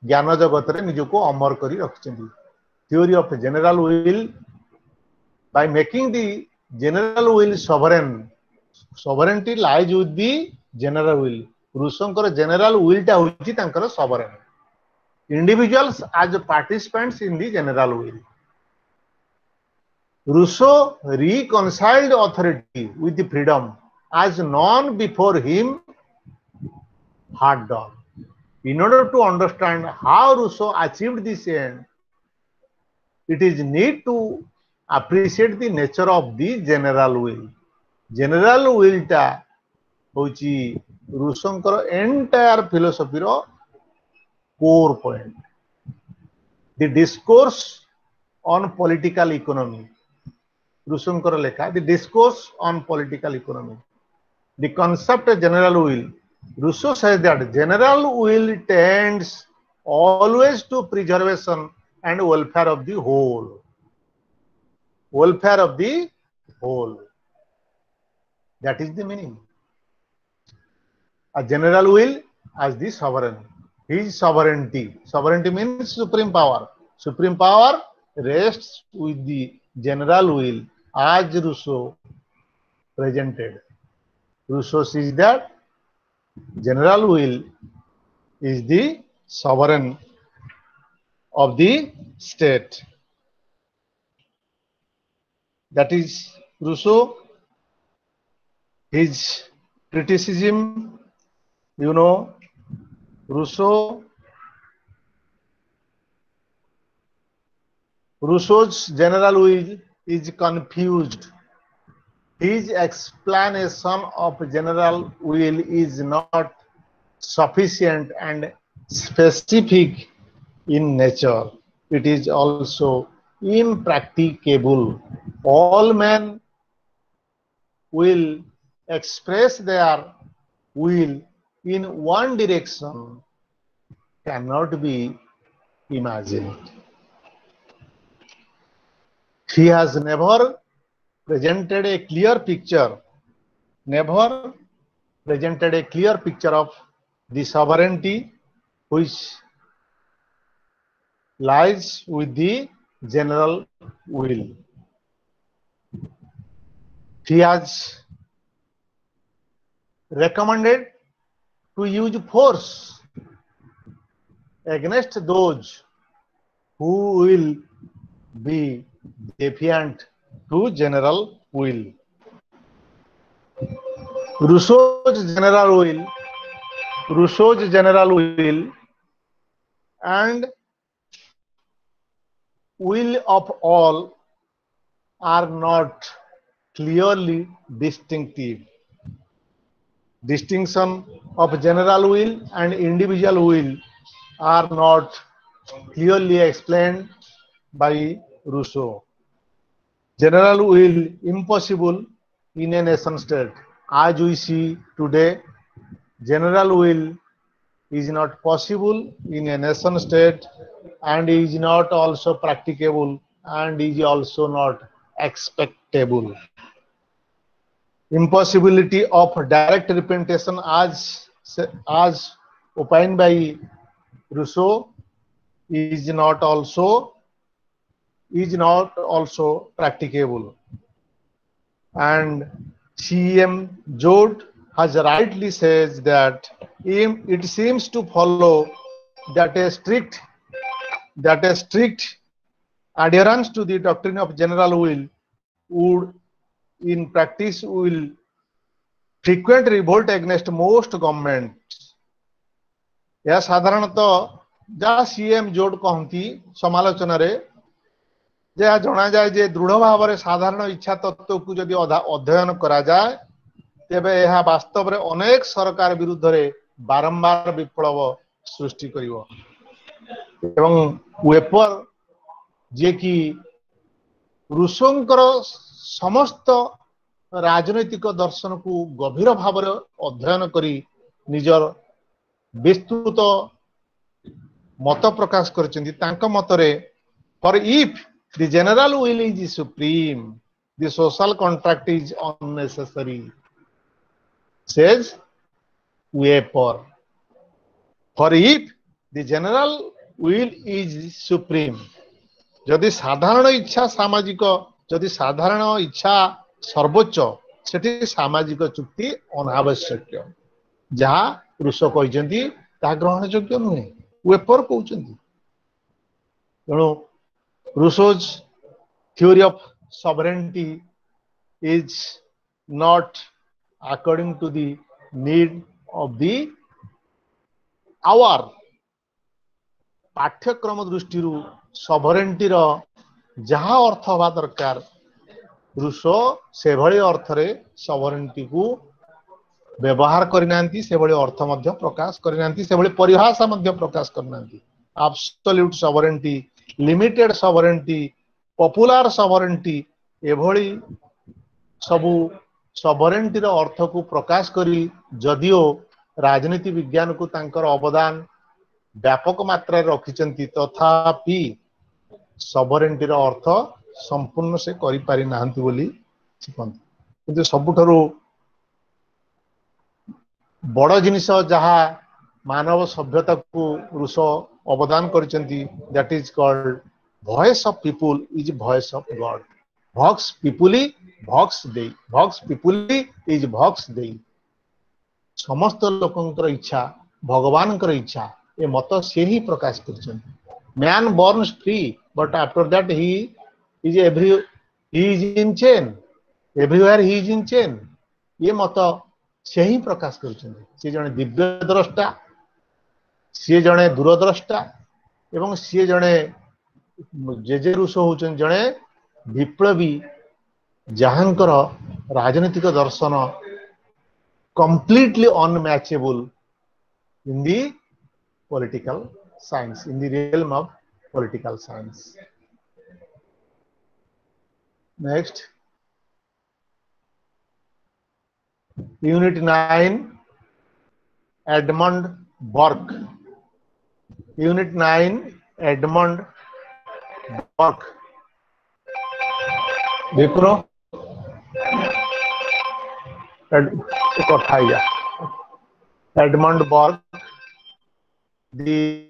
ଜ୍ଞାନ ଜଗତରେ ନିଜକୁ ଅମର କରି ରଖିଛନ୍ତି. Theory of general will, by making the general will sovereign, sovereignty lies with the general will. ରୁଷୋଙ୍କର general will ଟା ହେଉଛି ତାଙ୍କର sovereign. Individuals as participants in the general will. Rousseau reconciled authority with the freedom as none before him had done. In order to understand how Rousseau achieved this end, it is need to appreciate the nature of the general will. General will टा होची रूसोंकर entire philosophy row core point. The discourse on political economy. रूसोंकर लेखा the discourse on political economy. The concept of general will. Rousseau says that general will tends always to preservation and welfare of the whole. Welfare of the whole. That is the meaning. A general will as the sovereign. His sovereignty. Sovereignty means supreme power. Supreme power rests with the general will as Rousseau presented. Rousseau says that general will is the sovereign of the state. That is Rousseau. His criticism, you know, Rousseau's general will is confused. His explanation of general will is not sufficient and specific in nature. It is also impracticable. All men will express their will in one direction cannot be imagined. He has never presented a clear picture, of the sovereignty which lies with the general will. He has recommended to use force against those who will be defiant to general will. Rousseau's general will and will of all are not clearly distinctive. Distinction of general will and individual will are not clearly explained by Rousseau. General will impossible in a nation state. As we see today, general will is not possible in a nation state and is not also practicable and is also not expectable. Impossibility of direct representation as opined by Rousseau is not also practicable. And C.M. Joad has rightly says that it seems to follow that a strict adherence to the doctrine of general will would in practice will frequent revolt against most governments. यह साधारणतः जहाँ CM जोड कहती समालोचन रे जहाँ जना जाए जे दृढ़ भाव में साधारण इच्छा तत्व को जदि अध्ययन करा जाए तेबे यह वास्तव में अनेक सरकार विरुद्ध रे बारंबार विप्लव सृष्टि करिवो एवं वेपर जे कि रूसोंकर समस्त राजनैतिक दर्शन को गभीर भाव में अध्ययन करी निजर विस्तृत मत प्रकाश करचंती तांका मतरे for if the general will is supreme the social contract is unnecessary says vapour for if the general will is supreme जदि साधारण इच्छा सामाजिक जदि साधारण इच्छा सर्वोच्च सेठी सामाजिक चुक्ति अनावश्यक जहाँ रूसो कहते ग्रहण योग्य नुहे वेपर कहते तेणु Rousseau's theory of sovereignty is not according to the need of the hour पाठ्यक्रम दृष्टि सॉवरेनिटी रो जहाँ अर्थ हवा दरकार रूसो से भली अर्थ रे सॉवरेनिटी को व्यवहार करनांती से भली अर्थ मध्य प्रकाश करनांती से भली परिभाषा मध्य प्रकाश करनांती absolute sovereignty limited sovereignty popular sovereignty एभली सबु सॉवरेनिटी रो अर्थ को प्रकाश करी जदियो राजनीति विज्ञान को तांकर अवदान व्यापक मात्रा रखिचंती तथापि सॉवरेनिटी रो अर्थ संपूर्ण से करि पारि नाहंती बोली सिखंती किंतु सबुठारु बड़ जिनिस जहा मानव सभ्यता को रूस अवदान करिसंती that is called voice of people is voice of God vox populi vox dei vox पिपुली is भॉक्स देई समस्त लोकंकर इच्छा भगवान कर इच्छा ए मत से ही प्रकाश करिसंती man born free but after that he is in chain everywhere he is in chain ये मत से ही प्रकाश करिसंती से जने दिव्य द्रष्टा सी जड़े दूरद्रष्टा एवं सी जड़े जेजे रूसो होचन जड़े विप्लवी जहांकर राजनीतिक दर्शन completely unmatchable in the political science in the realm of political science. Next, unit 9, Edmund Burke. Unit 9, Edmund Burke. देखो Edmund Burke, the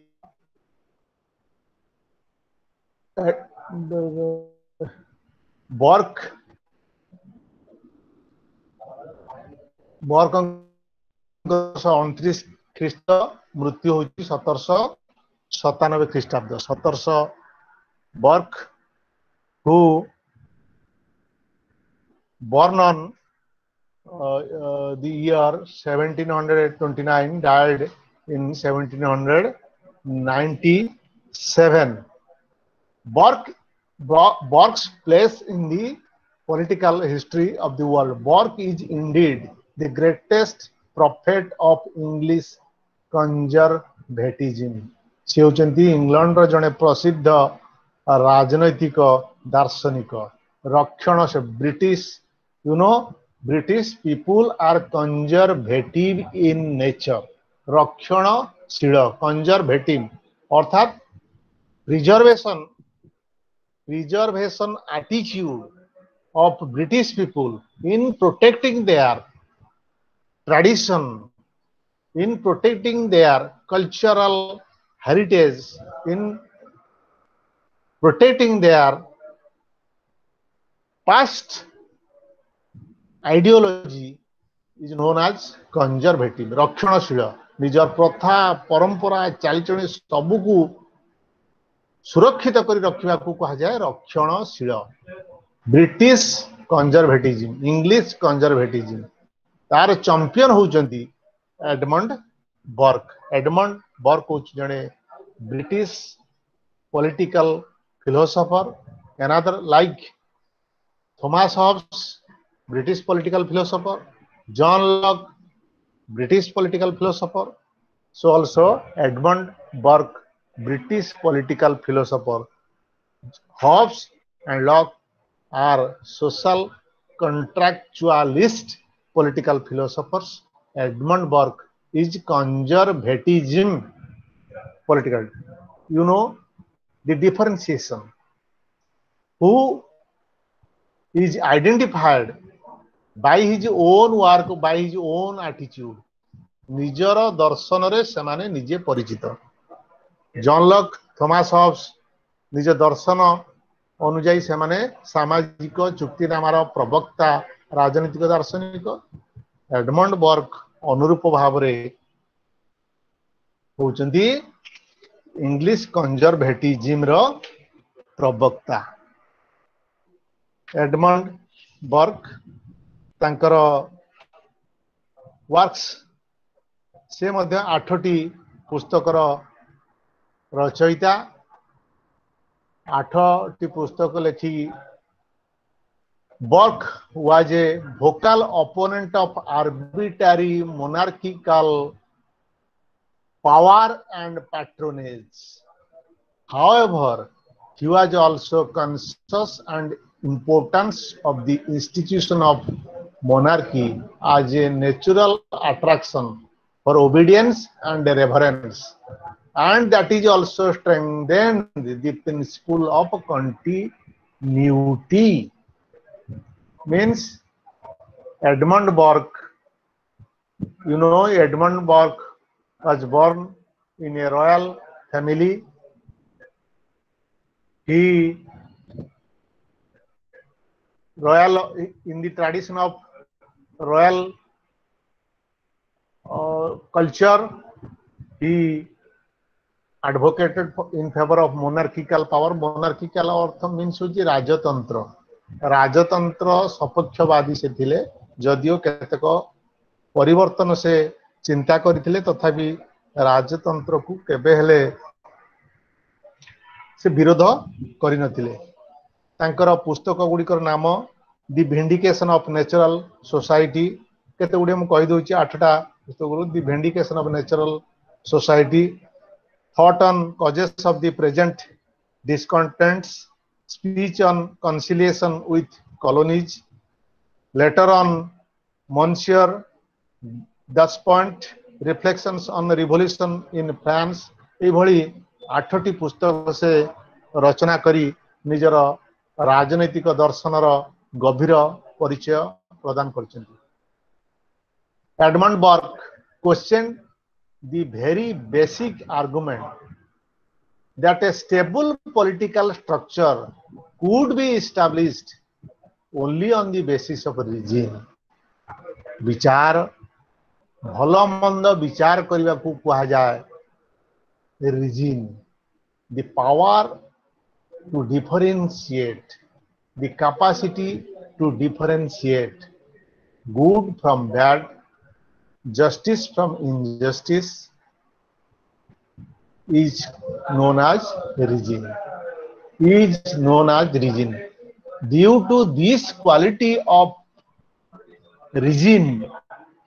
Burke 29 ख्रीष्ट मृत्यु होची 1797 ख्रीष्टाब्द 1700 Burke who born on the year 1729 died in 1797. Burke's place in the political history of the world. Burke is indeed the greatest prophet of English conservatism. से होचंती England रो जने प्रसिद्ध राजनैतिक दार्शनिक रक्षण से British British people are conservative in nature. रक्षणशील conservative अर्थात preservation attitude of British people in protecting their tradition, in protecting their cultural heritage, in protecting their past ideology is known as conservative. रक्षणशील निजर प्रथा परंपरा चालचणी सबुकु सुरक्षित करी रखिबा को कहा जाय रक्षणशील. ब्रिटिश कंजर्वेटिज्म इंग्लिश कंजर्वेटिज्म तार चैंपियन होचंती एडमंड बर्क. एडमंड बर्क होच जने British political philosopher. another like Thomas Hobbes, British political philosopher, John Locke, British political philosopher. So also Edmund Burke, British political philosopher. Hobbes and Locke are social contractualist political philosophers. Edmund Burke is conservatism political. You know the differentiation. Who is identified by his own work, by his own attitude. निजर दर्शन रे सेमाने निजे परिचित. John Locke, Thomas Hobbes निज दर्शन अनुजाई सेमाने सामाजिक चुक्तिनामार प्रवक्ता राजनीतिक दार्शनिक. Edmund Burke अनुरूप भाव रे होचंती इंग्लिश कंजर्वेटिज्म रो प्रवक्ता. एडमंड बर्क तांकर वर्क्स से मध्य 8टी पुस्तकर रचयिता. 8टी पुस्तक लेखि. Barq was a vocal opponent of arbitrary monarchical power and patronage. However, he was also conscious and importance of the institution of monarchy as a natural attraction for obedience and reverence. and that is also strengthened the principle of continuity. Means Edmund Burke, you know, Edmund Burke was born in a royal family. He royal in the tradition of royal culture. He advocated in favor of monarchical power. Monarchical earth means होची राजतंत्र. राजतंत्र सपक्षवादी से थिले, जदियो केतेक परिवर्तन से चिंता करथिले, तथापि राजतंत्र को केबे हेले से विरोध करि नथिले. तांकर पुस्तक गुड़िकर नाम the vindication of natural society. केते गुडी हम कहि दोछि 8टा पुस्तक गुरु. The vindication of natural society, thought on causes of the present discontents, speech on conciliation with colonies, letter on monsieur Depont, reflections on revolution in France. ए भली 8टी पुस्तक से रचना करी निजर राजनैतिक दर्शनर गभीर परिचय प्रदान करछन्ति. Edmund Burke question the very basic argument that a stable political structure could be established only on the basis of regime. विचार भलो मंद विचार करने को कहा जाए regime, the power to differentiate, the capacity to differentiate good from bad, justice from injustice is known as regime. Is known as regime. Due to this quality of regime,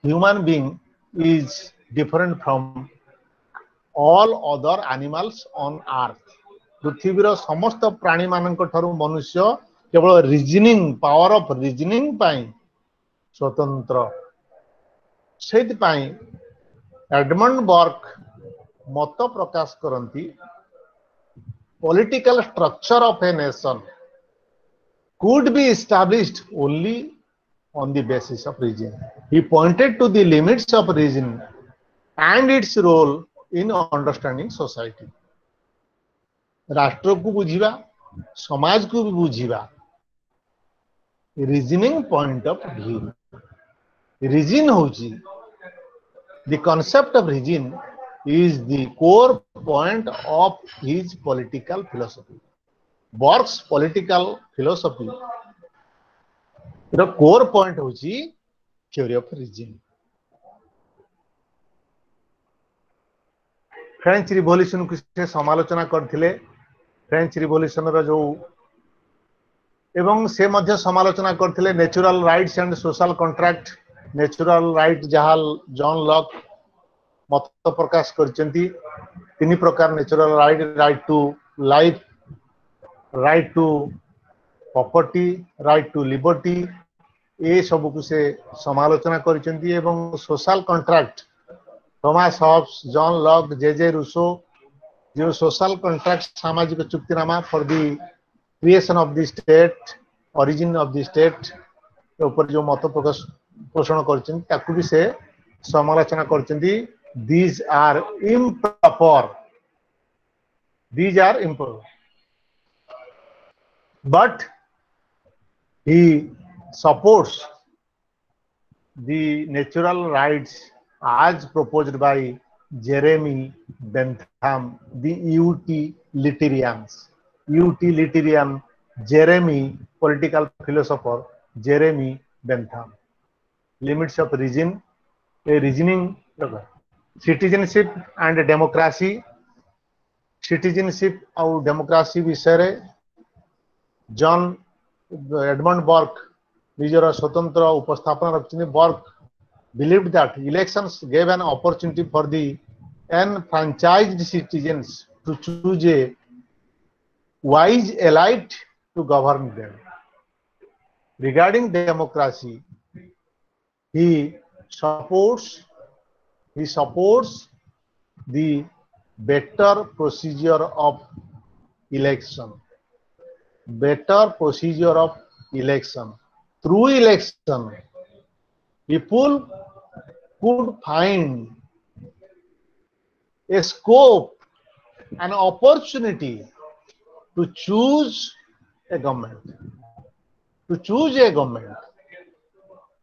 human being is different from all other animals on earth. पृथ्वीर समस्त प्राणी मानक ठारू मनुष्य केवल reasoning, power of reasoning पाई स्वतंत्र. सेतिपाई Edmund Burke मत प्रकाश करती political structure of a nation could be established only on the basis of reason. He pointed to the limits of reason and its role in understanding society. राष्ट्र को बुझीबा, समाज को भी बुझीबा, reasoning point of view. Reason होची, the concept of reason is the core point of his political philosophy. Burke's political philosophy, the core point होची theory of reason. French revolution को से समालोचना करथिले. फ्रेंच रिवॉल्यूशन रो जो एवं से मध्य समालोचना करथिले natural rights and social contract. Natural right जहां जॉन लॉक मत प्रकाश करचंती. तीन प्रकार natural right: right to life, right to property, right to liberty. ए सब को से समालोचना करचंती. एवं social contract Thomas Hobbes, John Locke, J Rousseau जो सोशल कॉन्ट्रैक्ट सामाजिक चुक्तिनामा for the creation of the state, origin of the state ऊपर जो मत प्रकाश पोषण करचंती ताकू भी से समालोचना करचंती. These are improper. These are improper. But he supports the natural rights as proposed by Jeremy Bentham, the utilitarians. Utilitarian Jeremy, political philosopher Jeremy Bentham. Limits of reason, a reasoning. Citizenship and democracy. Citizenship और democracy विषय John Edmund Burke निजर स्वतंत्र उपस्थापन रखते. Barq believed that elections gave an opportunity for the enfranchised citizens to choose a wise elite to govern them. Regarding democracy, he supports the better procedure of election. Better procedure of election. Through election, people could find a scope, an opportunity to choose a government. To choose a government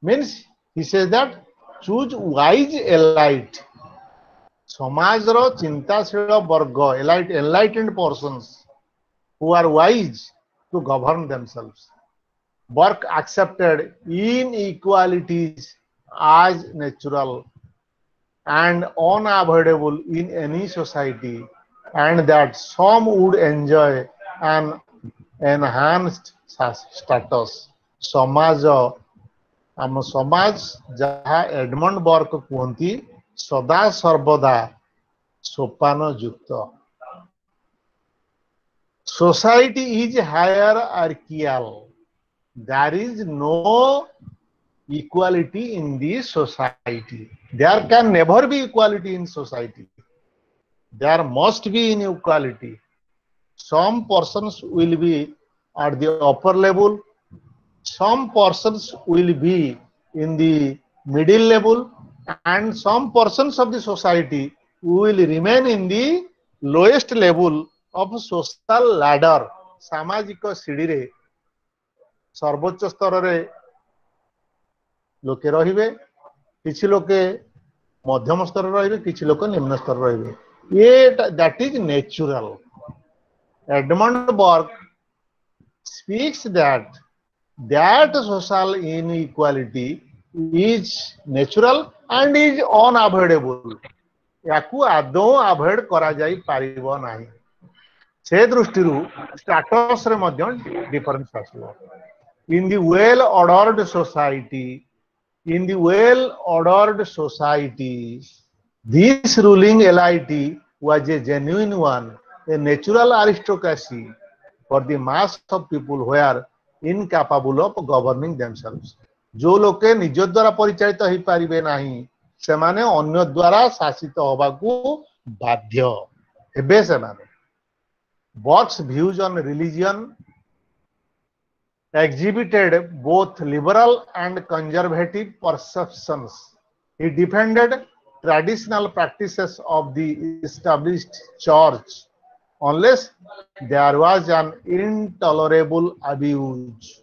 means he says that choose wise elite. समाजर चिंताशील वर्ग enlightened persons who are wise to govern themselves. Burke accepted inequalities as natural and unavoidable in any society, and that some would enjoy an enhanced status. समाज आम समाज जहाँ Edmund Burke कहती सदा सर्वदा सोपान युक्त. Society is hierarchical. There is no equality in the society. There can never be equality in society. There must be inequality. Some persons will be at the upper level, some persons will be in the middle level, and some persons of the society will remain in the lowest level of social ladder. सामाजिक सीढ़ी रे सर्वोच्च स्तर रे लोके रहिबे, किछि लोके मध्यम स्तर रहिबे, किछि लोक निम्न स्तर रहिबे. ये that is natural. Edmund Burke speaks that social inequality is natural and is unavoidable. याकू आदौ अवॉइड करा जाई पारिबो नाही. से दृष्टिरू स्टेटस रे मध्य डिफरेंस आसलो. In the well-ordered society, this ruling elite was a genuine one, a natural aristocracy for the mass of people who are incapable of governing themselves. जो लोके निज द्वारा परिचालित हो पारिबे नाही सेमाने अन्य द्वारा शासित होबाकू बाध्य हेबे सेमाने. Burke's views on religion exhibited both liberal and conservative perceptions. He defended traditional practices of the established church unless there was an intolerable abuse.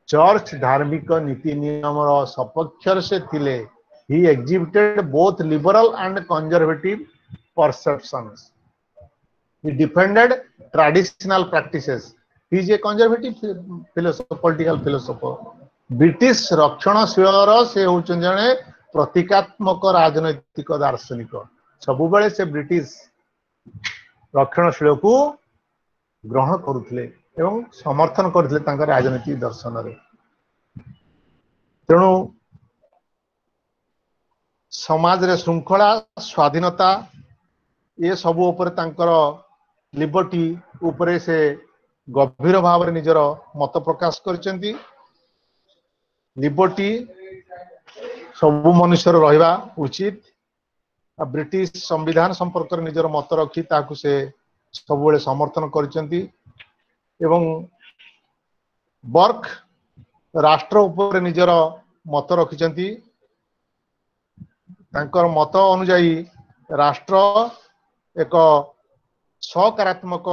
Church धार्मिक नीति नियम सपक्षर से थिले. He exhibited both liberal and conservative perceptions. He defended traditional practices. He is a conservative philosopher, political philosopher. British रक्षणशील से होचन जने प्रतीकात्मक राजनैतिक दार्शनिक. सबुबले से ब्रिटिश रक्षणशील को ग्रहण करुथिले एवं समर्थन करथिले तांकर राजनीतिक दर्शन रे. तेणु समाज रे श्रृंखला स्वाधीनता ये सब ऊपर तांकर लिबर्टी ऊपर से गभीर भाव रे निजर मत प्रकाश करचंती. लिबर्टी सब मनुष्य रहिबा उचित. ब्रिटिश संविधान संपर्क रे निजर मत रखी ताकू से सबुबले समर्थन करचंती. एवं बर्क राष्ट्र ऊपर निजर मत रखिचंती. तांकर मत अनुसायी राष्ट्र एक सकारात्मक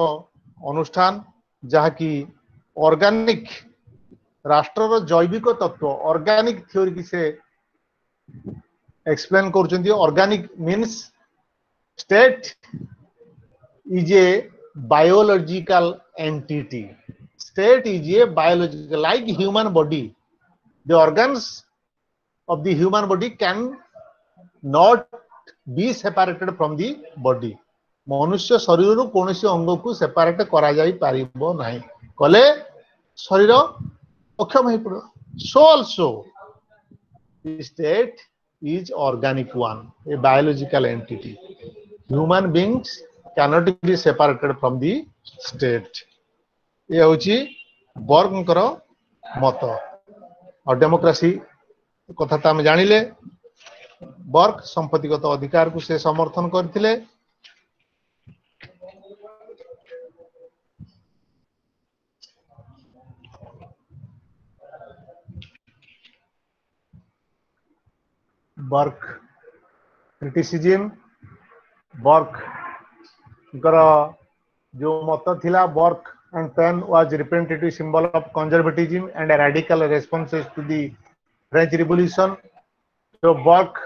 अनुष्ठान जहाँकि ऑर्गेनिक राष्ट्र जैविक तत्व ऑर्गेनिक थ्योरी की से एक्सप्लेन कर. Organic means state is a biological entity. State is a biological, like human body. The organs of the human body can not be separated from the body. मनुष्य शरीर रु कोनोसी अंग को सेपरेट करा जाई पारिबो नाही कले शरीर अक्षम होई पड़ो. So also the state is organic one, a biological entity. Human beings cannot be separated from the state. ये होची बर्गंकर मत. और डेमोक्रेसी कथा तो आम जानिले. बर्ग संपत्तिगत अधिकार को से समर्थन करथिले. Burke criticism. Burke जो मत थिला Burke and pen was representative symbol of conservatism and a radical responses to the French Revolution. So Burke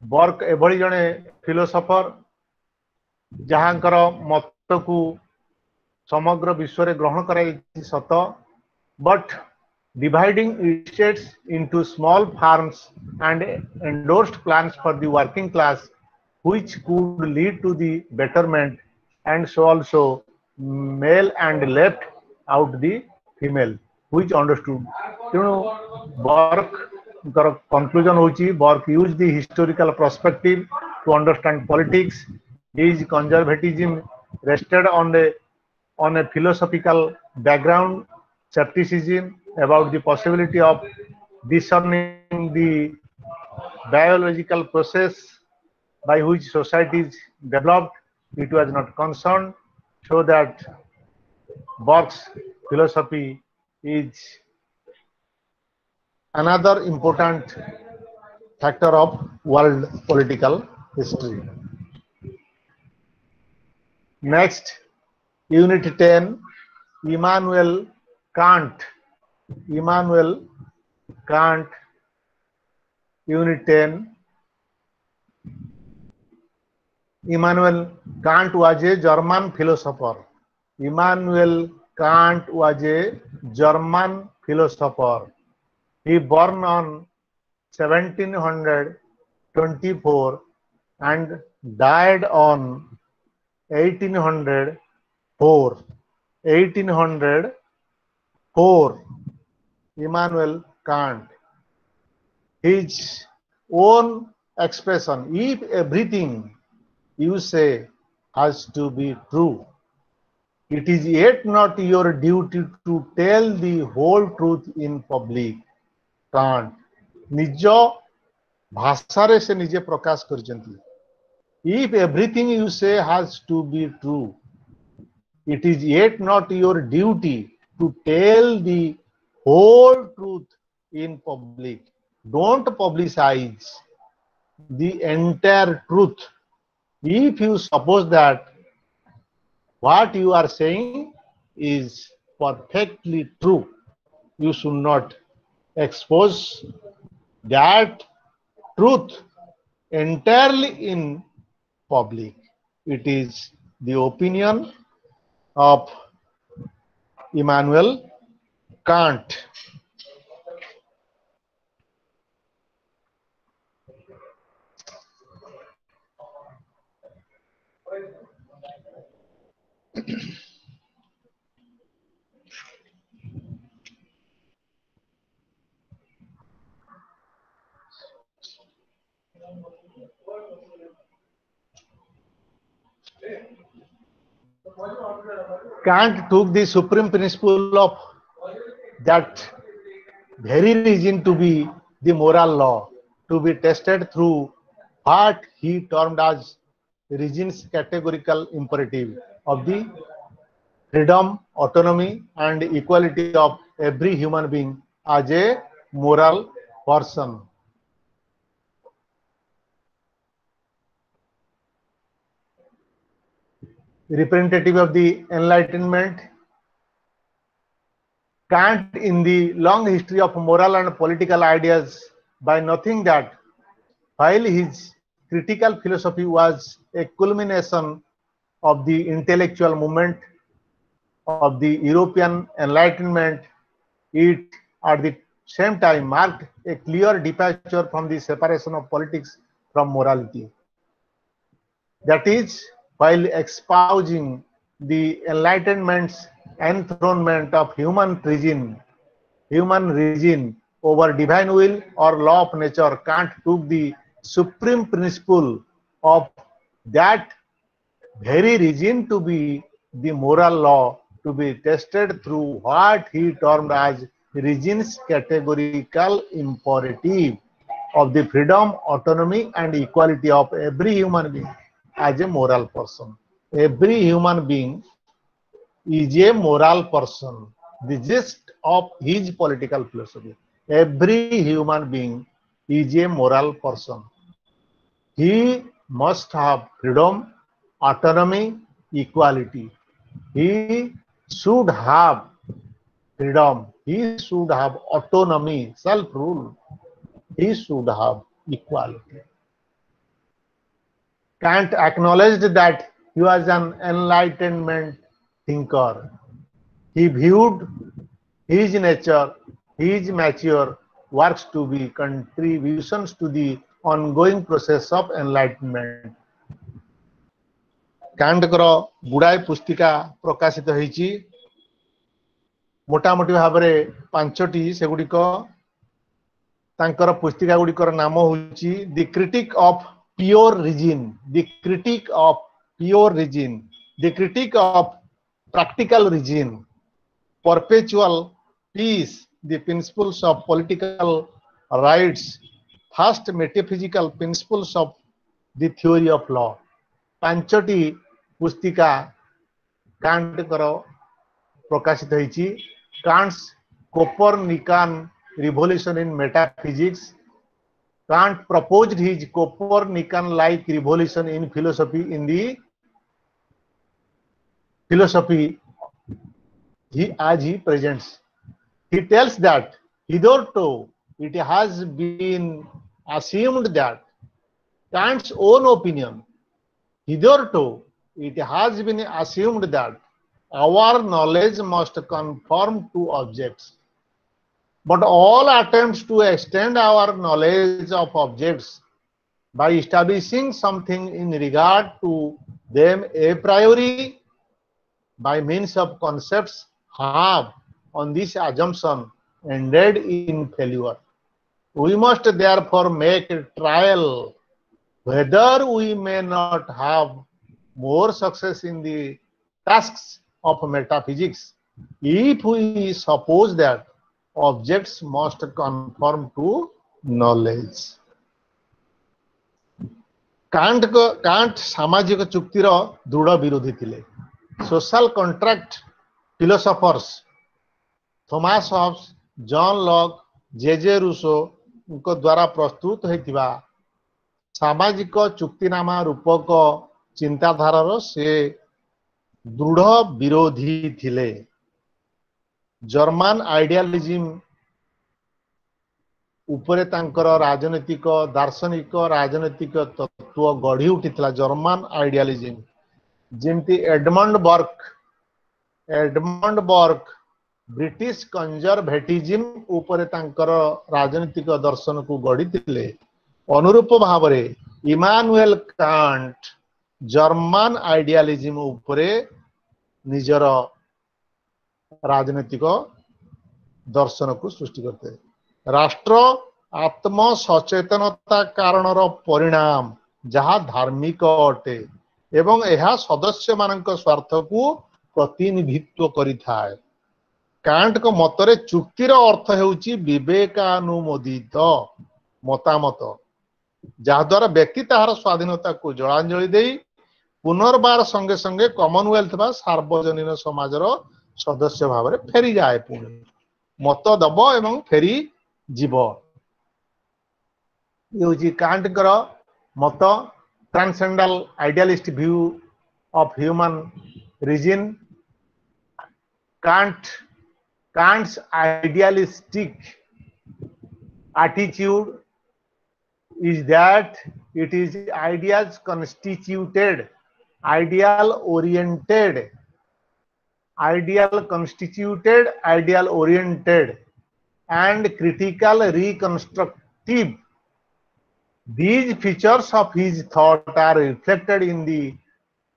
एभली जने फिलोसोफर जहांकर मत को समग्र विश्व रे ग्रहण कराई सत, but dividing states into small farms and endorsed plans for the working class which could lead to the betterment, and so also male and left out the female which understood. तेणु Burke conclusion होची, Burke used the historical perspective to understand politics. His conservatism rested on a philosophical background, skepticism about the possibility of discerning the biological process by which societies developed. It was not concerned, so that Burke's philosophy is another important factor of world political history. Next, Unit 10, Immanuel Kant. Immanuel Kant, Unit 10. Immanuel Kant was a German philosopher. Immanuel Kant was a German philosopher. He born on 1724 and died on 1804. 1804. Immanuel Kant. His own expression, if everything you say has to be true, it is yet not your duty to tell the whole truth in public. Kant निज भाषा रे से निजे प्रकाश करचंती. If everything you say has to be true, it is yet not your duty to tell the whole truth in public. Don't publicize the entire truth. If you suppose that what you are saying is perfectly true, you should not expose that truth entirely in public. It is the opinion of Immanuel Kant. Kant took the supreme principle of that very reason to be the moral law, to be tested through what he termed as reason's categorical imperative of the freedom, autonomy, and equality of every human being as a moral person. Representative of the Enlightenment, Kant in the long history of moral and political ideas by nothing that while his critical philosophy was a culmination of the intellectual movement of the European Enlightenment, it at the same time marked a clear departure from the separation of politics from morality. That is, while espousing the Enlightenment's enthronement of human reason over divine will or law of nature, Kant took the supreme principle of that very reason to be the moral law, to be tested through what he termed as reason's categorical imperative of the freedom, autonomy, and equality of every human being as a moral person. Every human being is a moral person. The gist of his political philosophy. Every human being is a moral person. He must have freedom, autonomy, equality. He should have freedom. He should have autonomy, self-rule. He should have equality. Kant acknowledged that he was an Enlightenment thinker. He viewed his nature, his mature works to be contributions to the ongoing process of enlightenment. कांटकर गुड़ाए पुस्तिका प्रकाशित होईची मोटामोटी भाव में 5टी सेगुड़िक तांकर पुस्तिका गुड़िकर नाम होची the critique of pure reason, the critique of pure reason, the critique of practical reason, perpetual peace, the principles of political rights, first metaphysical principles of the theory of law. 5टी पुस्तिका कांटकर प्रकाशित होईची। Kant's Copernican revolution in metaphysics. Kant proposed his Copernican-like revolution in philosophy in the philosophy as he presents. He tells that hitherto it has been assumed that Kant's own opinion, hitherto it has been assumed that our knowledge must conform to objects. But all attempts to extend our knowledge of objects by establishing something in regard to them a priori by means of concepts have, on this assumption, ended in failure. We must therefore make a trial whether we may not have more success in the tasks of metaphysics if we suppose that objects must conform to knowledge. Kant सामाजिक चुक्तिर दृढ़ विरोधी थिले। Social contract philosophers Thomas Hobbes, John Locke, J Rousseau उनको द्वारा प्रस्तुत होइतिबा सामाजिक चुक्तिनामा रूपक चिंताधारार से दृढ़ विरोधी थिले। जर्मन आइडियालिज्म उपरे तांकर राजनीतिक दार्शनिक राजनीतिक तत्व गढ़ी उठिथिला। जर्मन आइडियालिज्म जेमती एडमंड बर्क ब्रिटिश कंजर्वेटिज्म उपरे तांकर राजनीतिक दर्शन को गढ़ी। अनुरूप भाव में इमानुएल कांट जर्मन आइडियालिज्म उपरे निजर राजनीतिक दर्शन को सृष्टि करते। राष्ट्र आत्म सचेतनता कारणर परिणाम जहा धार्मिक अटे एवं यह सदस्य मानक स्वार्थ को प्रतिनिधित्व करिथाय। कांट को मतरे चुक्तिर अर्थ हेउची विवेकानुमोदित मतामत जहाद्वारा व्यक्ति ताहार स्वाधीनता को जलांजलि देई पुनर्बार संगे संगे कॉमनवेल्थ बा सार्वजनीन समाजर सदस्य भाव में फेरी जाए। पुणी मत दब एवं फेरी जीव। ये कांटकर मत transcendental idealist view of human reason. Kant's idealistic attitude is that it is ideas constituted, ideal oriented, and critical reconstructive. These features of his thought are reflected in the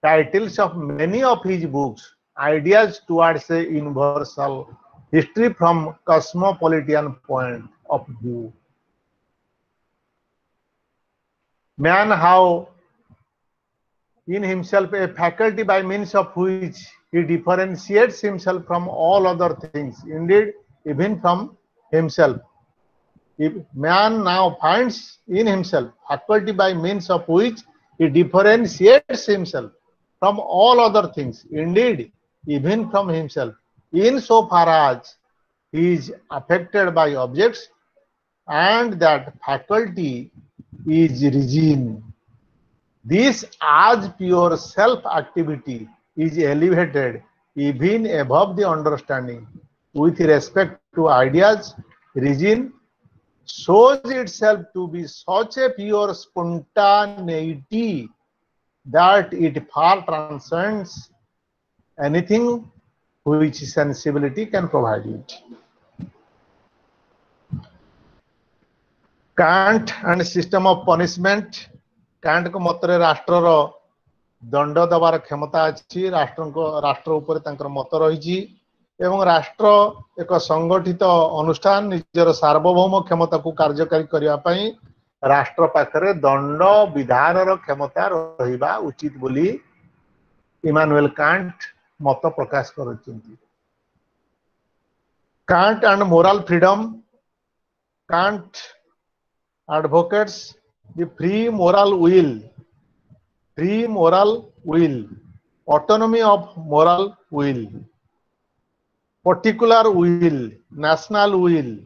titles of many of his books. Ideas towards a universal history from cosmopolitan point of view. Man have in himself a faculty by means of which he differentiates himself from all other things, indeed even from himself. If man now finds in himself faculty by means of which he differentiates himself from all other things, indeed even from himself, insofar as he is affected by objects, and that faculty is regime. This as pure self activity is elevated even above the understanding. With respect to ideas, reason shows itself to be such a pure spontaneity that it far transcends anything which sensibility can provide it. Kant and system of punishment. Kant को मतरे राष्ट्रर दंड दबार क्षमता अच्छी राष्ट्र उपरे तांकर मत रही एवं राष्ट्र एक संगठित अनुष्ठान निजर सार्वभौम क्षमता को कार्यकारी करने राष्ट्र पाखरे दंड विधान क्षमता रहिबा उचित बोली इमानुएल कांट मत प्रकाश करुछन्ति. Kant and moral freedom. Kant advocates the free moral will, autonomy of moral will, particular will, national will.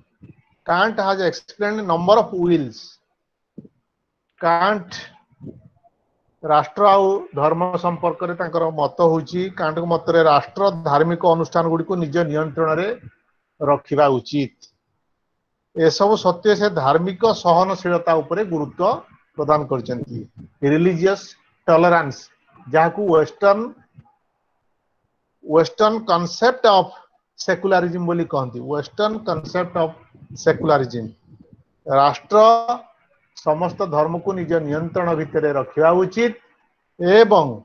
Kant has explained a number of wills. Kant राष्ट्र आउ धर्म संपर्क रे तांकर मत होची. कांट मत रे राष्ट्र धार्मिक अनुष्ठान गुडी को निज नियंत्रण रे रखिबा उचित. ए सब सत्य से धार्मिक सहनशीलता उपरे गुरुत्व प्रदान करचंती. रिलीजियस टॉलरेंस जाकू वेस्टर्न कांसेप्ट ऑफ सेकुलरिज्म बोली कहंती. वेस्टर्न कांसेप्ट ऑफ सेकुलरिज्म राष्ट्र समस्त धर्म को निज नियंत्रण भितर रखिबा उचित एवं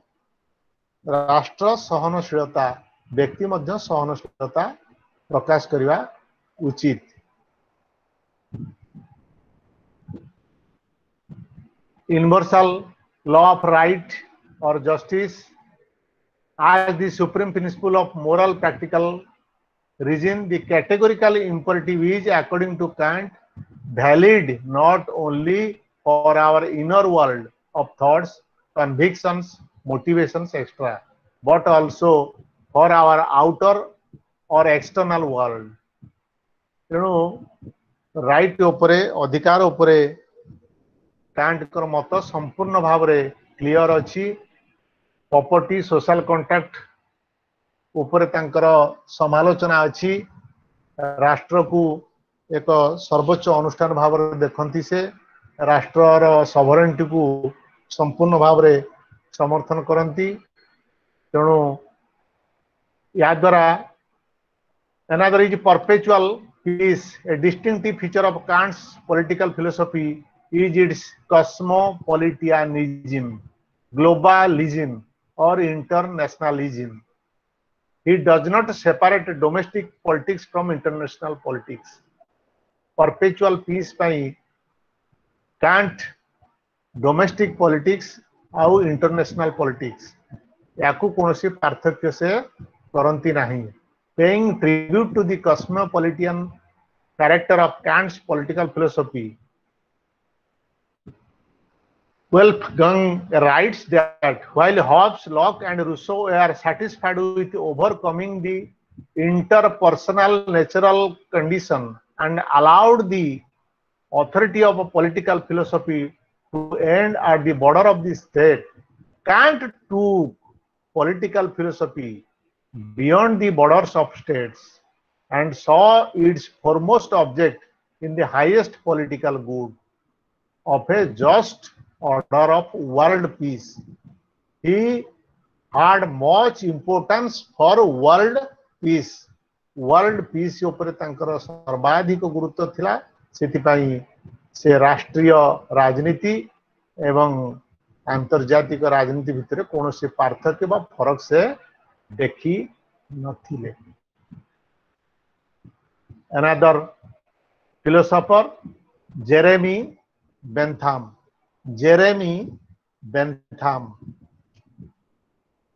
राष्ट्र सहनशीलता व्यक्ति मध्य सहनशीलता प्रकाश करिबा उचित. Universal law of right or justice as the supreme principle of moral practical reason, the categorical imperative is, according to Kant, valid not only for our inner world of thoughts, convictions, motivations, etc., but also for our outer or external world. तेणु right उपरे अधिकार उपरे can't कर मत संपूर्ण भाव रे clear अछि. प्रॉपर्टी सोशल कॉन्ट्रैक्ट उपरे तांकर समालोचना अछि. राष्ट्र को एक सर्वोच्च अनुष्ठान भाव रे देखंती से राष्ट्र रो सॉवरेनिटी को संपूर्ण भाव रे समर्थन करंती. तेणु या द्वारा another is perpetual peace. A distinctive feature of Kant's political philosophy is its cosmopolitanism, globalism, or internationalism. He does not separate domestic politics from international politics. Perpetual peace by Kant, domestic politics और international politics याकू कोनोसी पार्थक्य से करंती नहीं. Paying tribute to the cosmopolitan character of Kant's political philosophy, Wolfgang writes that while Hobbes, Locke, and Rousseau are satisfied with overcoming the interpersonal natural condition and allowed the authority of a political philosophy to end at the border of the state, Kant took political philosophy beyond the borders of states and saw its foremost object in the highest political good of a just order of world peace. He had much importance for world peace. World peace उपरे तांकर सर्वाधिक गुरुत्व थिला. सेतिपाई से राष्ट्रीय राजनीति एवं आंतर्जातिक राजनीति भितर कोनोसी पार्थक्य बा फरक से देखी नथिले. Another philosopher, Jeremy Bentham. Jeremy Bentham.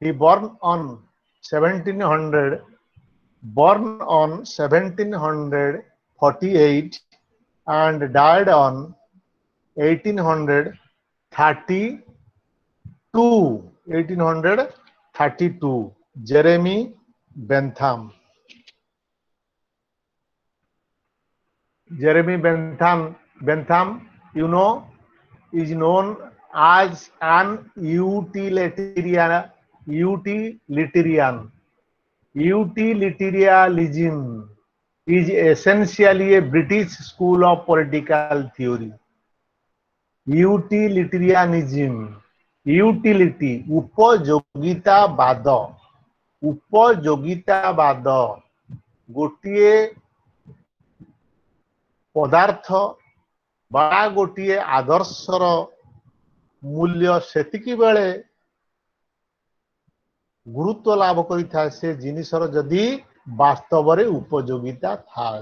He born on 1748 and died on 1832. Jeremy Bentham. Jeremy Bentham, you know, is known as an utilitarian. Utilitarianism is essentially a British school of political theory. Utilitarianism, utility, उपयोगितावाद, उपयोगितावाद गोटिए पदार्थ बा गोटिए आदर्शर मूल्य सेतिकी बेले गुरुत्व लाभ करिथा से जिनिसर जदि वास्तव रे उपयोगिता थाए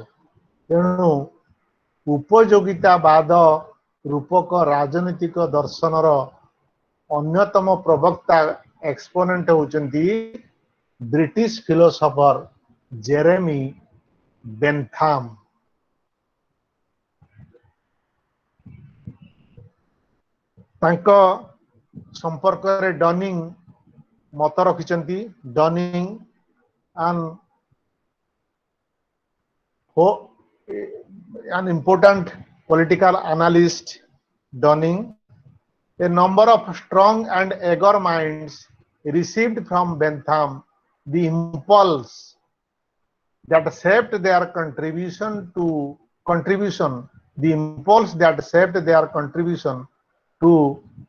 तेणु उपयोगितावाद रूपक राजनीतिक दर्शनर अन्यतम प्रवक्ता एक्सपोनेंट होचंती ब्रिटिश फिलोसोफर जेरेमी बेन्थाम। तांको संपर्क रे डनिंग मत रखिचंती Dunning and an important political analyst Dunning, a number of strong and eager minds received from Bentham the impulse that shaped their contribution, to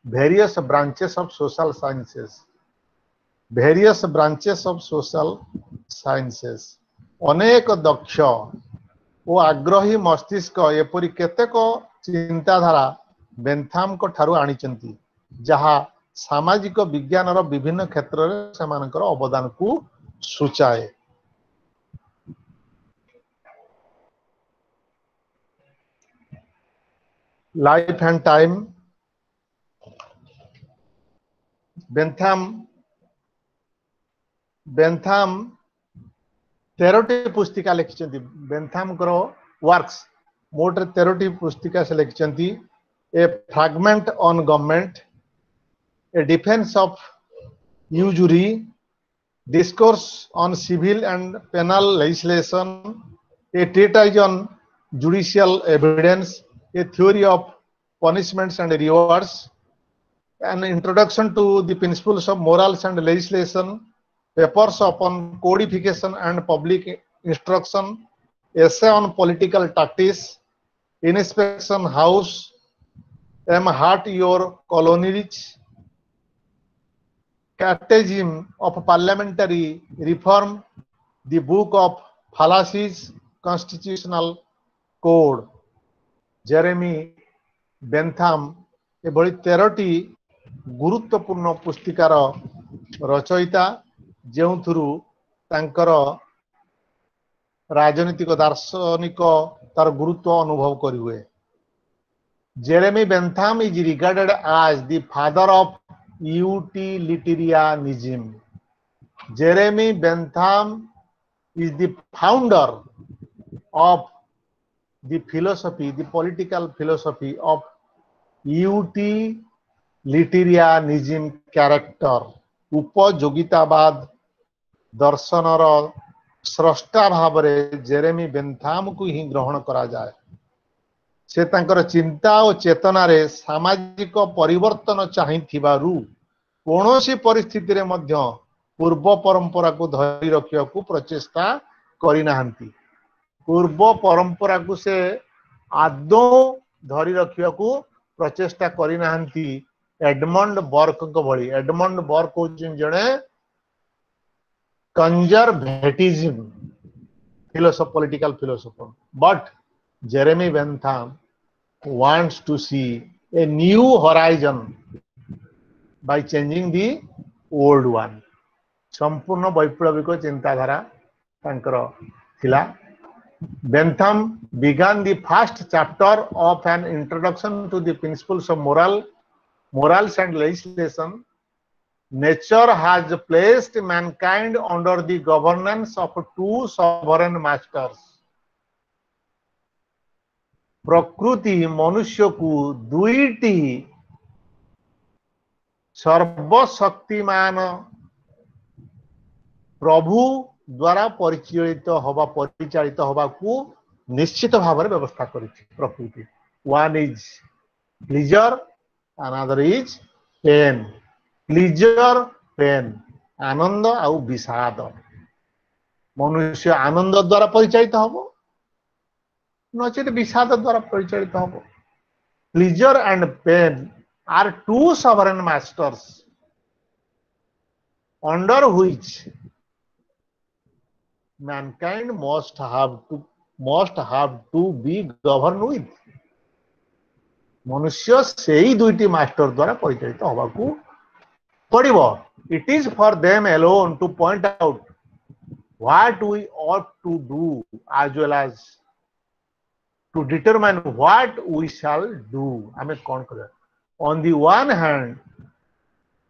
various branches of social sciences. अनेक दक्ष ओ आग्रही मस्तिष्क एपरी केतेक चिंताधारा बेन्थाम को ठारू आनिचंती जहा सामाजिक विज्ञान रो विभिन्न क्षेत्र रे समानकर अवदान को सूचाए। लाइफ एंड टाइम बेन्थाम 13टी पुस्तिका लिखिचंती। बेन्थाम करो वर्क्स मोट 13टी पुस्तिका से लिखिचंती। A fragment on government, a defence of usury, discourse on civil and penal legislation, a treatise on judicial evidence, a theory of punishments and rewards, an introduction to the principles of morals and legislation, papers upon codification and public instruction, essay on political tactics, inspection house, heart your colonies, catechism of parliamentary reform, the book of fallacies, constitutional code। Jeremy Bentham एभली 13टी गुरुत्वपूर्ण पुस्तिकार रचयिता जो तांकर राजनीतिक दार्शनिक तार गुरुत्व अनुभव करी हुए। Jeremy Bentham is regarded as the father of utilitarianism. Jeremy Bentham is the founder of the philosophy, the political philosophy of utilitarianism character. उपयोगितावाद दर्शनर स्रष्टा भाव रे जेरेमी बेन्थाम को ही ग्रहण करा जाए। से तांकर चिंता और चेतना रे सामाजिक परिवर्तन चाहिथिबारु कोनोसी परिस्थिति रे मध्य पूर्व परंपरा को धरि रखिया को प्रचेष्टा करि नाहंती। पूर्व परंपरा को से आदो धरि रखिया को प्रचेष्टा करि नाहंती। एडमंड बर्क को भली, एडमंड बर्क को जणे conservatism philosopher, political philosopher, but Jeremy Bentham wants to see a new horizon by changing the old one। संपूर्ण वैप्लविक चिंताधारा तांकर थिला। Bentham began the first chapter of an introduction to the principles of morals and legislation। Nature has placed mankind under the governance of two sovereign masters। प्रकृति मनुष्य को दुईटी सर्वशक्तिमान प्रभु द्वारा परिचालित हवा को निश्चित भाव में व्यवस्था करिछि प्रकृति। One is pleasure, another is pain. Pleasure pain, आनंद आउ विषाद। मनुष्य आनंद द्वारा परिचालित हम, नचेत विषाद द्वारा परिचालित हम। Pleasure and pain are two sovereign masters under which mankind must have to be governed with। मनुष्य से ही दुईटी मास्टर द्वारा परिचालित होबाकू पड़िबो। It is for them alone to point out what we ought to do as well as to determine what we shall do। आमे कौन करें? On the one hand,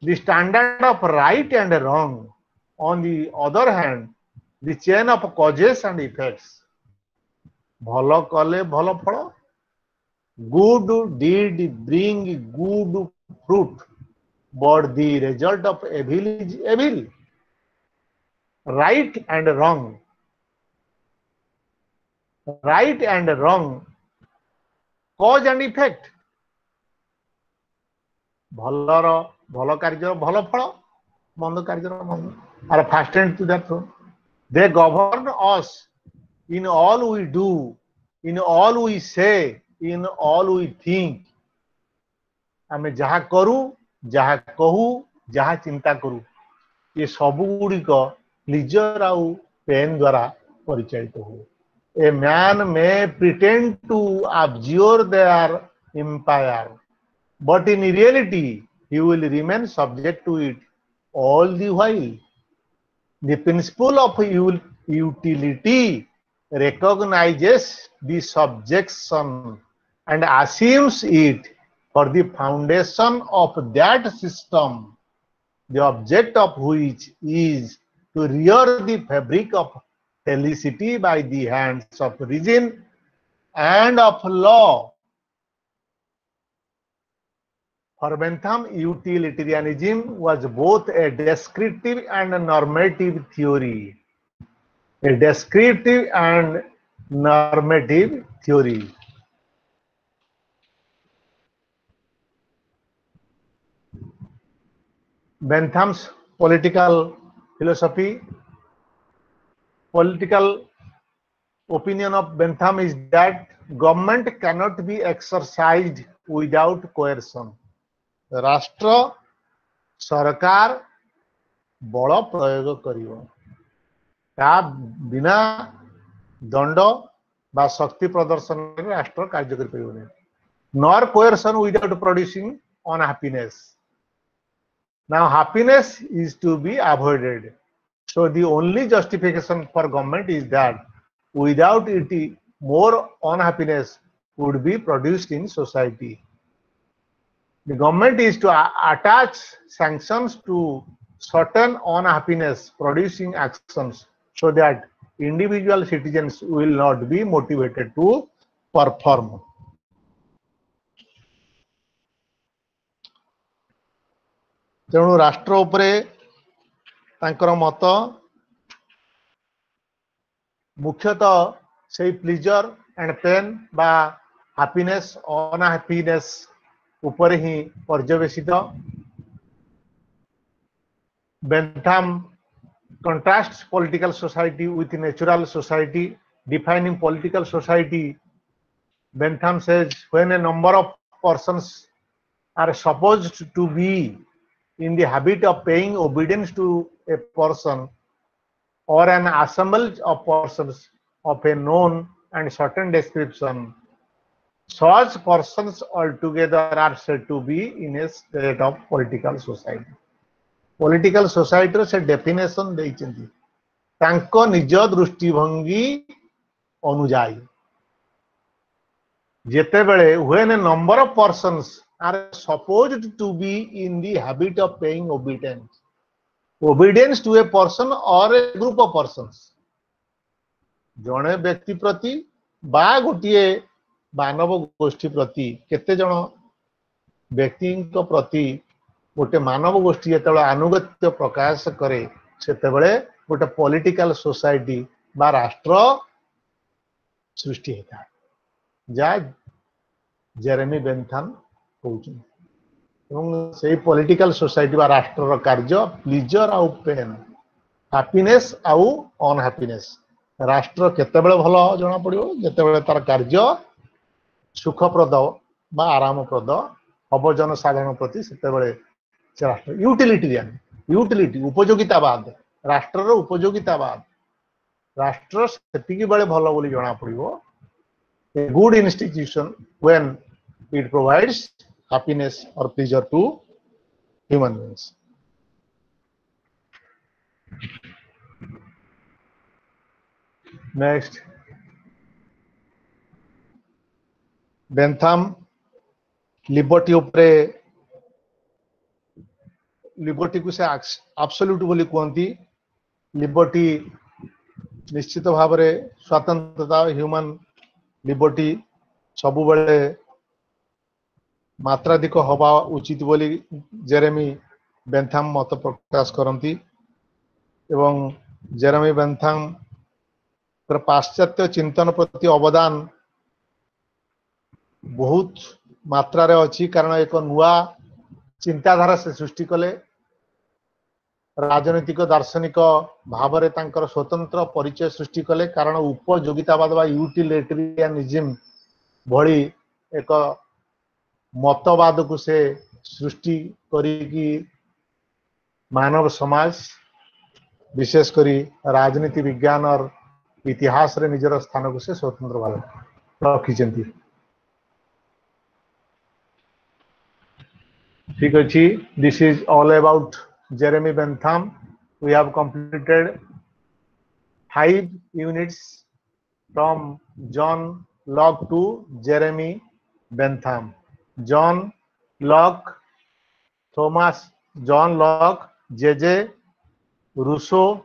the standard of right and wrong, on the other hand, the chain of causes and effects। भलो कले भलो फल, good deed bring good fruit, but the result of evil is evil। right and wrong, cause and effect। भलर भल कार्य भल फल, मंद कार्य मंद। Are fastened to that they govern us in all we do, in all we say, in all we think. आमे जहा करू, जहा कहू, जहा चिंता करू, ये सब गुड़िक प्लीजर आउ पेन द्वारा परिचालित हो। A man may pretend to abjure their empire, but in reality he will remain subject to it all the while। The principle of utility recognizes the subjection and assumes it for the foundation of that system, the object of which is to rear the fabric of felicity by the hands of reason and of law। For Bentham, utilitarianism was both a descriptive and a normative theory। A descriptive and normative theory। Bentham's political philosophy, political opinion of Bentham is that government cannot be exercised without coercion। राष्ट्र सरकार बल प्रयोग करिवो, ता बिना दंड बा शक्ति प्रदर्शन राष्ट्र कार्य कर परिवो नै। Nor coercion without producing unhappiness. Now happiness is to be avoided, so the only justification for government is that without it more unhappiness would be produced in society. The government is to attach sanctions to certain unhappiness producing actions so that individual citizens will not be motivated to perform। तेणु राष्ट्र उपरे तांकर मत मुख्यतः से pleaser and pen बा happiness unhappiness ऊपर ही पर्यवेसित। Bentham contrasts political society with natural society। Defining political society, Bentham says when a number of persons are supposed to be in the habit of paying obedience to a person or an assemblage of persons of a known and certain description, such persons altogether are said to be in a state of political society। political society से definition देइछन्ती तांको निज दृष्टिभंगी अनुजाई। जेते बेले when a number of persons are supposed to be in the habit of paying obedience to a person or a group of persons, जणे व्यक्ति प्रति बा गोटिए मानव गोष्ठी प्रति केते जण व्यक्ति प्रति गोटे मानव गोष्ठी जो आनुगत्य प्रकाश करे से गोटे पॉलिटिकल सोसाइटी बा राष्ट्र सृष्टि होता है जा जेरेमी बेंथम कहउछन एवं से पॉलिटिकल सोसाइटी बा राष्ट्र कार्य प्लीजर आउ पेन हैप्पीनेस आउ अनहैप्पीनेस राष्ट्र केतेबेले भलो जना पड़ियो जेतेबेले तार कार्य सुखप्रद बा आरामप्रद हब जनसाधारण प्रति सेतेबेले से राष्ट्र यूटिलिटेरियन यूटिलिटी उपयोगितावाद राष्ट्रर उपयोगितावाद राष्ट्र सेतिकी बेले भलो बोली जना पड़ियो a good institution when it provides happiness or pleasure to human beings. Next, Bentham liberty उपरे लिबर्टी को से एब्सोल्यूट बोली कहती लिबर्टी निश्चित भाव में स्वतंत्रता ह्यूमन लिबर्टी सबु बेले मात्राधिक हवा उचित बोली जेरेमी बेंथम मत प्रकाश करती एवं जेरेमी बेंथम पाश्चात्य चिंतन प्रति अवदान बहुत मात्रा रे अच्छी कारण एक नुआ चिंताधारा से सृष्टि कले राजनीतिक दार्शनिक भाव में तांकर स्वतंत्र परिचय सृष्टि कले कारण उपयोगितावाद बा यूटिलिटेरियनिज्म भली एक मतवाद को से सृष्टि करी मानव समाज विशेष करी राजनीति विज्ञान और इतिहास रे निजर स्थान को से स्वतंत्र भाव रखी ठीक अच्छी this is all about Jeremy Bentham we have completed 5 units from John Locke to Jeremy Bentham. John Locke, John Locke, J.J. Rousseau,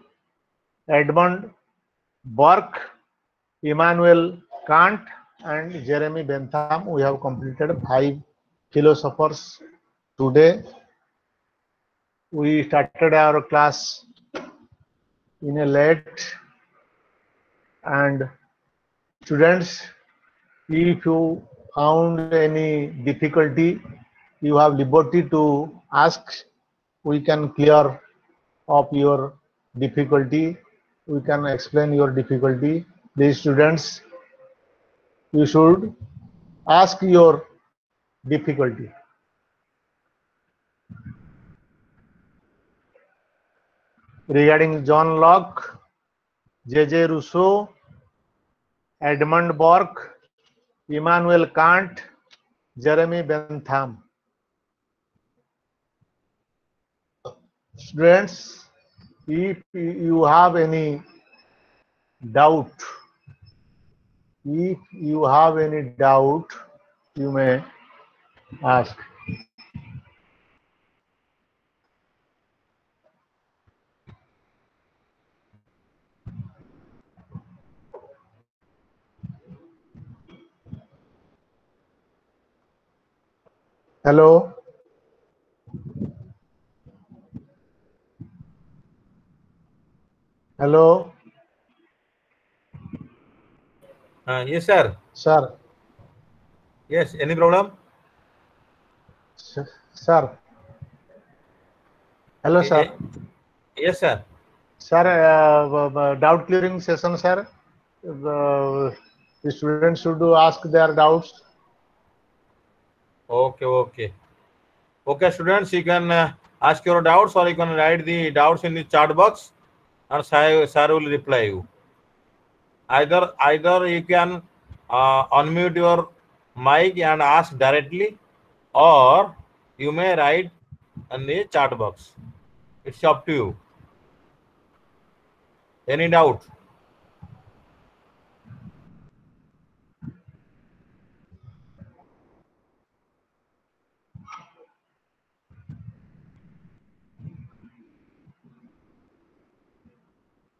Edmund Burke, Immanuel Kant, and Jeremy Bentham. We have completed 5 philosophers today. We started our class in a late, and students, if you found any difficulty, you have liberty to ask. We can clear up your difficulty. We can explain your difficulty. These students, you should ask your difficulty. Regarding John Locke, J.J. Rousseau, Edmund Burke, Immanuel Kant, Jeremy Bentham. Students, if you have any doubt, you may ask. Hello. Hello. Yes, sir. Sir. Yes. Any problem? Sir. Hello, sir. Yes, sir. Sir, doubt clearing session, sir. The students should ask their doubts. Okay, students, you can ask your doubts, or you can write the doubts in the chat box, and sir will reply you. Either you can unmute your mic and ask directly, or you may write in the chat box. It's up to you. Any doubt?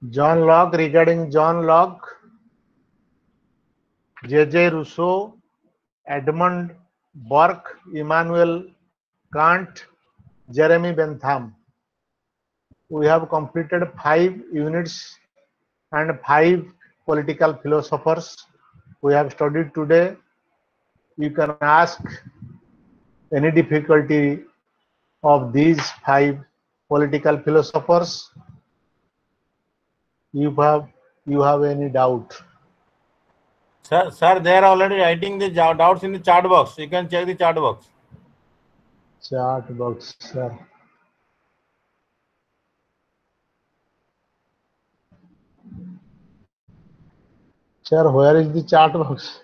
John Locke, regarding John Locke, J.J. Rousseau, Edmund Burke, Immanuel Kant, Jeremy Bentham. We have completed 5 units and 5 political philosophers. we have studied today. You can ask any difficulty of these 5 political philosophers. You have any doubt? Sir, they are already writing the doubts in the chat box. You can check the chat box. Chat box, sir. Sir, where is the chat box?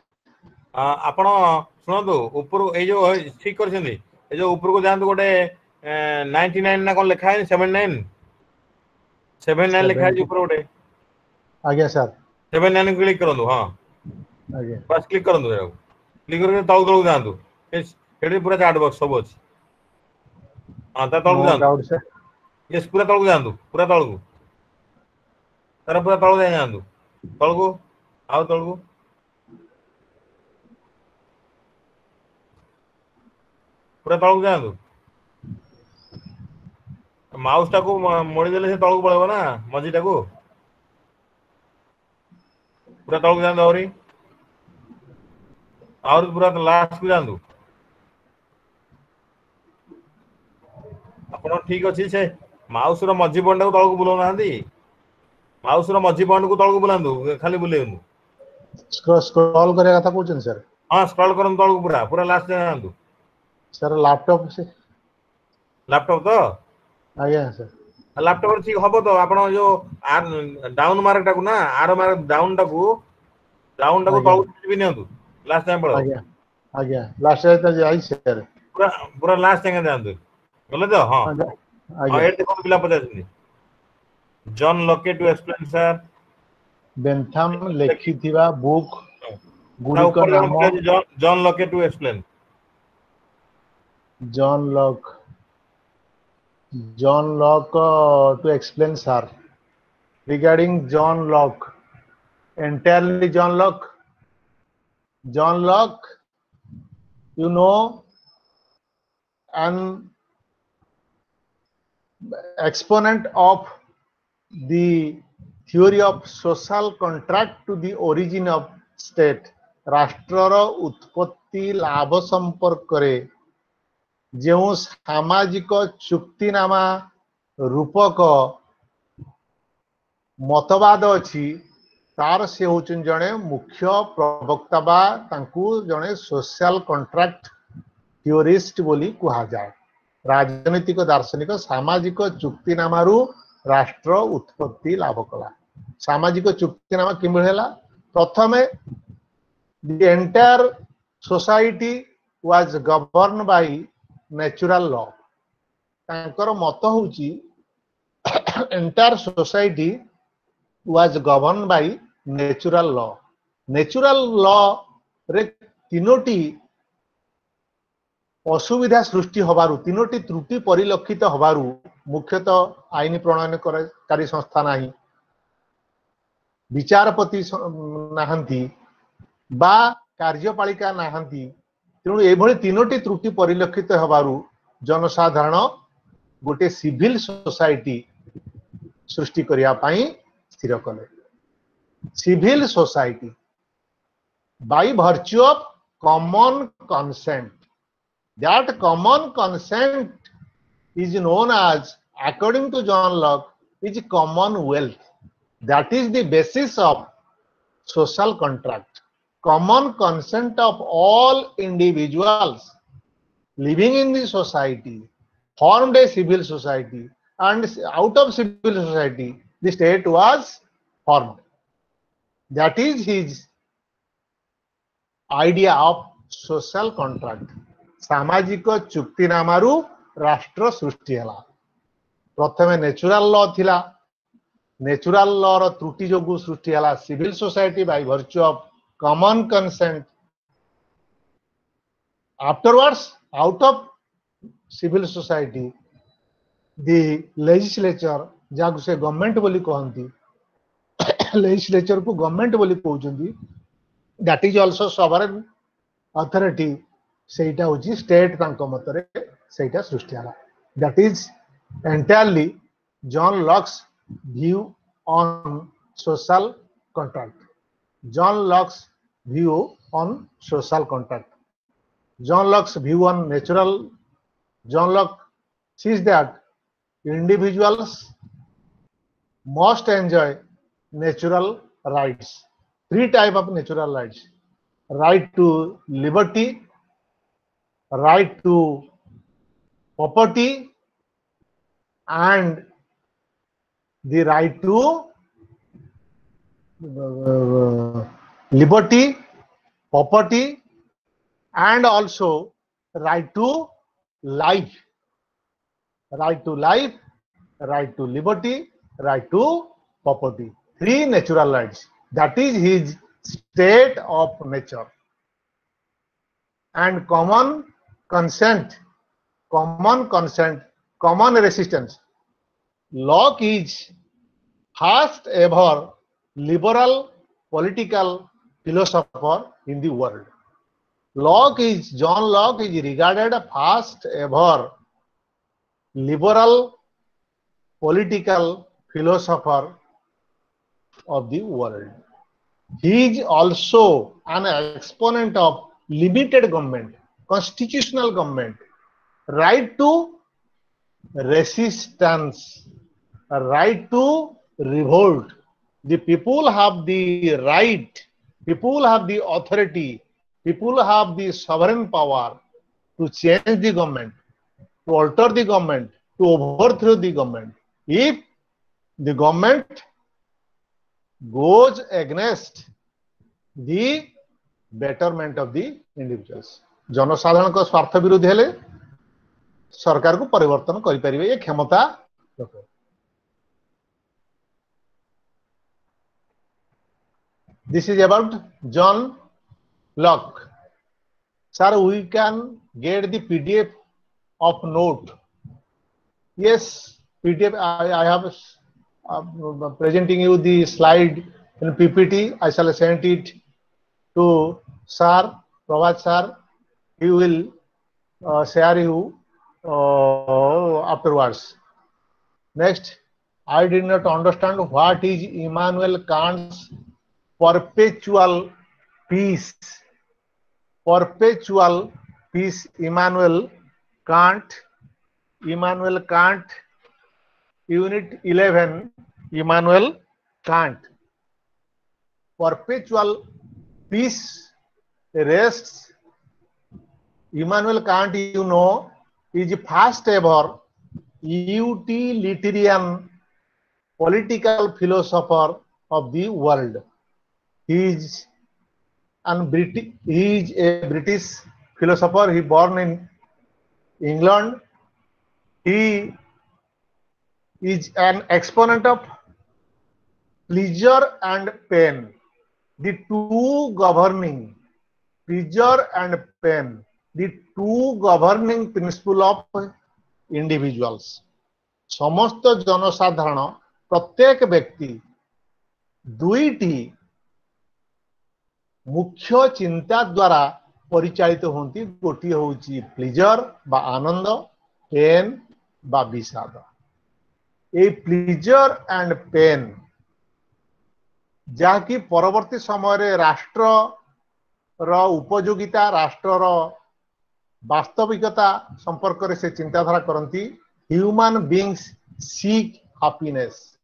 ଆପଣ ଶୁଣନ୍ତୁ ଉପରୁ ଏଇ ଯୋଉ ଠିକ କରିଛନ୍ତି ଏଇ ଯୋଉ ଉପରକୁ ଯାଆନ୍ତୁ ଗୋଟେ 99 ନା କଣ ଲେଖା ହେଇନି 79 ଲେଖା ହେଇଛି ଉପର ଗୋଟେ ଆଜ୍ଞା ସାର୍ 79 କ୍ଲିକ୍ କରନ୍ତୁ ହଁ ଆଜ୍ଞା ବାସ୍ କ୍ଲିକ୍ କରନ୍ତୁ ଏଟାକୁ କ୍ଲିକ୍ କରିକି ତଳକୁ ଯାଆନ୍ତୁ ସେଠି ପୁରା ଚାଟ୍ ବକ୍ସ ସବୁ ଅଛି ହଁ ତା ତଳକୁ no ଯାଆନ୍ତୁ doubt sir. ୟେସ୍ ପୁରା ତଳକୁ ଯାଆନ୍ତୁ ପୁରା ତଳକୁ ତାର ପୁରା ତଳକୁ ଯାଆନ୍ତୁ ତଳକୁ ଆଉ ତଳକୁ ପୁରା ତଳକୁ ଯାଆନ୍ତୁ ମାଉସ ଟାକୁ ମୋଡ଼ି ଦେଲେ ସେ ତଳକୁ ପଳେଇବ ନା ମଝିଟାକୁ ପୁରା ତଳକୁ ଯାଆନ୍ତୁ ଆହୁରି ପୁରା ଲାଷ୍ଟକୁ ଯାଆନ୍ତୁ ଆପଣ ଠିକ ଅଛି ସେ ମାଉସର ମଝି ପଏଣ୍ଟଟାକୁ ତଳକୁ ବୁଲାଉନାହାନ୍ତି ମାଉସର ମଝି ପଏଣ୍ଟକୁ ତଳକୁ ବୁଲାନ୍ତୁ ଖାଲି ବୁଲେଇନ୍ତୁ ସ୍କ୍ରଲ୍ କରିବା କଥା କହୁଛନ୍ତି ସାର୍ ହଁ ସ୍କ୍ରଲ୍ କରନ୍ତୁ ତଳକୁ ପୁରା ପୁରା ଲାଷ୍ଟ ଯାଆନ୍ତୁ ସାର୍ ଲାପଟପ୍ ସେ ଲାପଟପ୍ ତ ଆଜ୍ଞା ସାର୍ ଲାପଟପରେ ଠିକ ହବ ତ ଆପଣ ଯୋଉ ଡାଉନ ମାର୍କଟାକୁ ନା ଆର ମାର୍କ ଡାଉନଟାକୁ ଆଜ୍ଞା ତଳକୁ ଟିପି ନିଅନ୍ତୁ ଲାଷ୍ଟ ଯାଏଁ ପଳେଇବ ଆଜ୍ଞା ଆଜ୍ଞା ଲାଷ୍ଟ ଯାଇଛି ସାର୍ ପୁରା ପୁରା ଲାଷ୍ଟ ଯାଏଁ ଯାଆନ୍ତୁ ଗଲେ ତ ହଁ ଆଜ୍ଞା ହଁ ଆଜ୍ଞା ଏଠି ଦେଖନ୍ତୁ ପିଲା ପଚାରୁଛନ୍ତି John Locke to explain sir Bentham ଲେଖିଥିବା ବୁକ୍ ତା ଗୁଡ଼ିକ ଉପରେ ନାମ John Locke to explain John Locke to explain sir regarding John Locke entirely John Locke you know an exponent of the theory of social contract to the origin of state ରାଷ୍ଟ୍ରର ଉତ୍ପତ୍ତି ଲାଭ ସମ୍ପର୍କରେ ଯେଉଁ ସାମାଜିକ ଚୁକ୍ତିନାମା ରୂପକ ମତବାଦ ଅଛି ତାର ସେ ହେଉଛନ୍ତି ଜଣେ ମୁଖ୍ୟ ପ୍ରବକ୍ତା ବା ତାଙ୍କୁ ଜଣେ ସୋସିଆଲ କଣ୍ଟ୍ରାକ୍ଟ ଥିଓରିଷ୍ଟ ବୋଲି କୁହାଯାଏ ରାଜନୈତିକ ଦାର୍ଶନିକ ସାମାଜିକ ଚୁକ୍ତିନାମାରୁ ରାଷ୍ଟ୍ର ଉତ୍ପତ୍ତି ଲାଭ କଲା ସାମାଜିକ ଚୁକ୍ତିନାମା କିଭଳି ହେଲା ପ୍ରଥମେ the entire society was governed by natural law ତାଙ୍କର ମତ ହେଉଛି entire society was governed by natural law ରେ ତିନୋଟି ଅସୁବିଧା ସୃଷ୍ଟି ହବାରୁ ତିନୋଟି ତ୍ରୁଟି ପରିଲକ୍ଷିତ ହବାରୁ ମୁଖ୍ୟତଃ ଆଇନ ପ୍ରଣୟନକାରୀ ସଂସ୍ଥା ନାହିଁ ବିଚାରପତି ନାହାନ୍ତି ବା କାର୍ଯ୍ୟପାଳିକା ନାହାନ୍ତି ତେଣୁ ଏଭଳି ତିନୋଟି ତ୍ରୁଟି ପରିଲକ୍ଷିତ ହେବାରୁ ଜନସାଧାରଣ ଗୋଟେ ସିଭିଲ ସୋସାଇଟି ସୃଷ୍ଟି କରିବା ପାଇଁ ସ୍ଥିର କଲେ civil society by virtue of common consent that common consent is known as according to John Locke is commonwealth that is the basis of social contract common consent of all individuals living in the society formed a civil society and out of civil society the state was formed that is his idea of social contract सामाजिक चुक्तिनामारू राष्ट्र सृष्टि है प्रथमे natural law थिला natural law रो त्रुटि जोगु सृष्टि है civil society by virtue of common consent afterwards out of civil society the legislature जागु से गवर्नमेंट बोली कहंती लेजिस्लेचर को गवर्नमेंट बोली कहउचंदी that is also sovereign authority सेटा होची स्टेट तांको मतरे सेटा सृष्टि हला that is entirely John Locke's view on social contract John Locke's view on social contract. John Locke's view on natural. John Locke sees that individuals must enjoy natural rights. Three type of natural rights: right to liberty, right to property, and the right to liberty, property, and also right to life. Right to life, right to liberty, right to property. Three natural rights. That is his state of nature. And consent, common consent, common resistance. Locke is first ever liberal political philosopher in the world. John Locke is regarded first ever liberal political philosopher of the world. He is also an exponent of limited government, constitutional government, right to resistance, right to revolt. The people have the right, people have the authority, people have the sovereign power to change the government, to alter the government, to overthrow the government. If the government goes against the betterment of the individuals, जनसाधारण स्वार्थ विरुद्ध हेले सरकार को परिवर्तन करि परिबे ये क्षमता रखे. This is about John Locke. Sir, we can get the PDF of note. Yes, PDF. I have presenting you the slide in PPT. I shall send it to Sir Prabhat Sir. He will share you afterwards. Next, I did not understand what is Immanuel Kant's perpetual peace. Perpetual peace. Immanuel Kant, Unit 11, Immanuel Kant. Perpetual peace rests. Immanuel Kant, you know, is the first ever utilitarian political philosopher of the world. He is a British philosopher. He born in England. He is an exponent of pleasure and pain, the two governing, pleasure and pain, the two governing principle of individuals. समस्त जनसाधारण प्रत्येक व्यक्ति दुईटी मुख्य चिंता द्वारा परिचालित होती. गोटी होची प्लीजर बा आनंद, पेन बा विषाद. ए प्लीजर एंड पेन जहाँकि परवर्ती समय राष्ट्र रो उपयोगिता, राष्ट्र रो वास्तविकता संपर्क रे से चिंताधारा करती. Human beings seek happiness.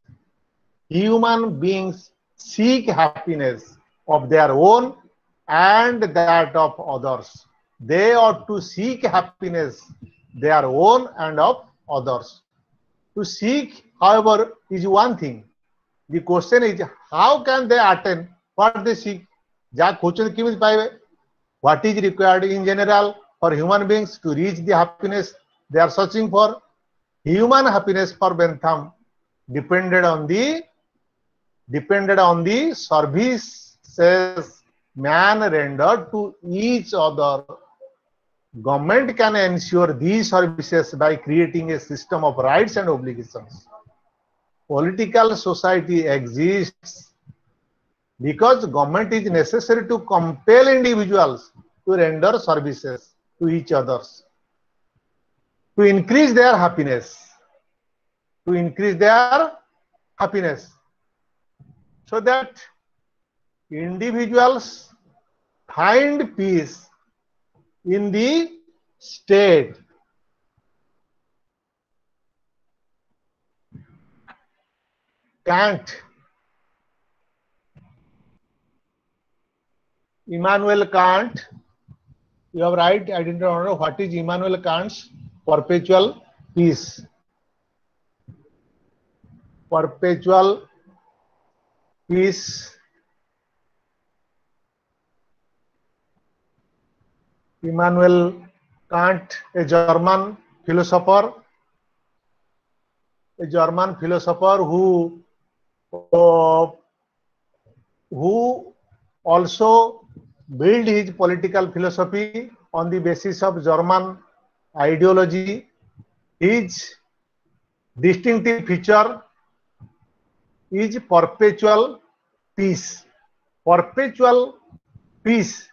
Human beings seek happiness of their own and that of others. They ought to seek happiness their own and of others. To seek, however, is one thing. The question is, how can they attain what they seek? What is required in general for human beings to reach the happiness they are searching for? Human happiness for Bentham depended on the services man rendered to each other. Government can ensure these services by creating a system of rights and obligations. Political society exists because government is necessary to compel individuals to render services to each others, to increase their happiness, so that individuals find peace in the state. Kant, Immanuel Kant, you have right. I didn't know what is Immanuel Kant's perpetual peace. Perpetual peace. Immanuel Kant, a German philosopher who also built his political philosophy on the basis of German ideology. His distinctive feature is perpetual peace. Perpetual peace,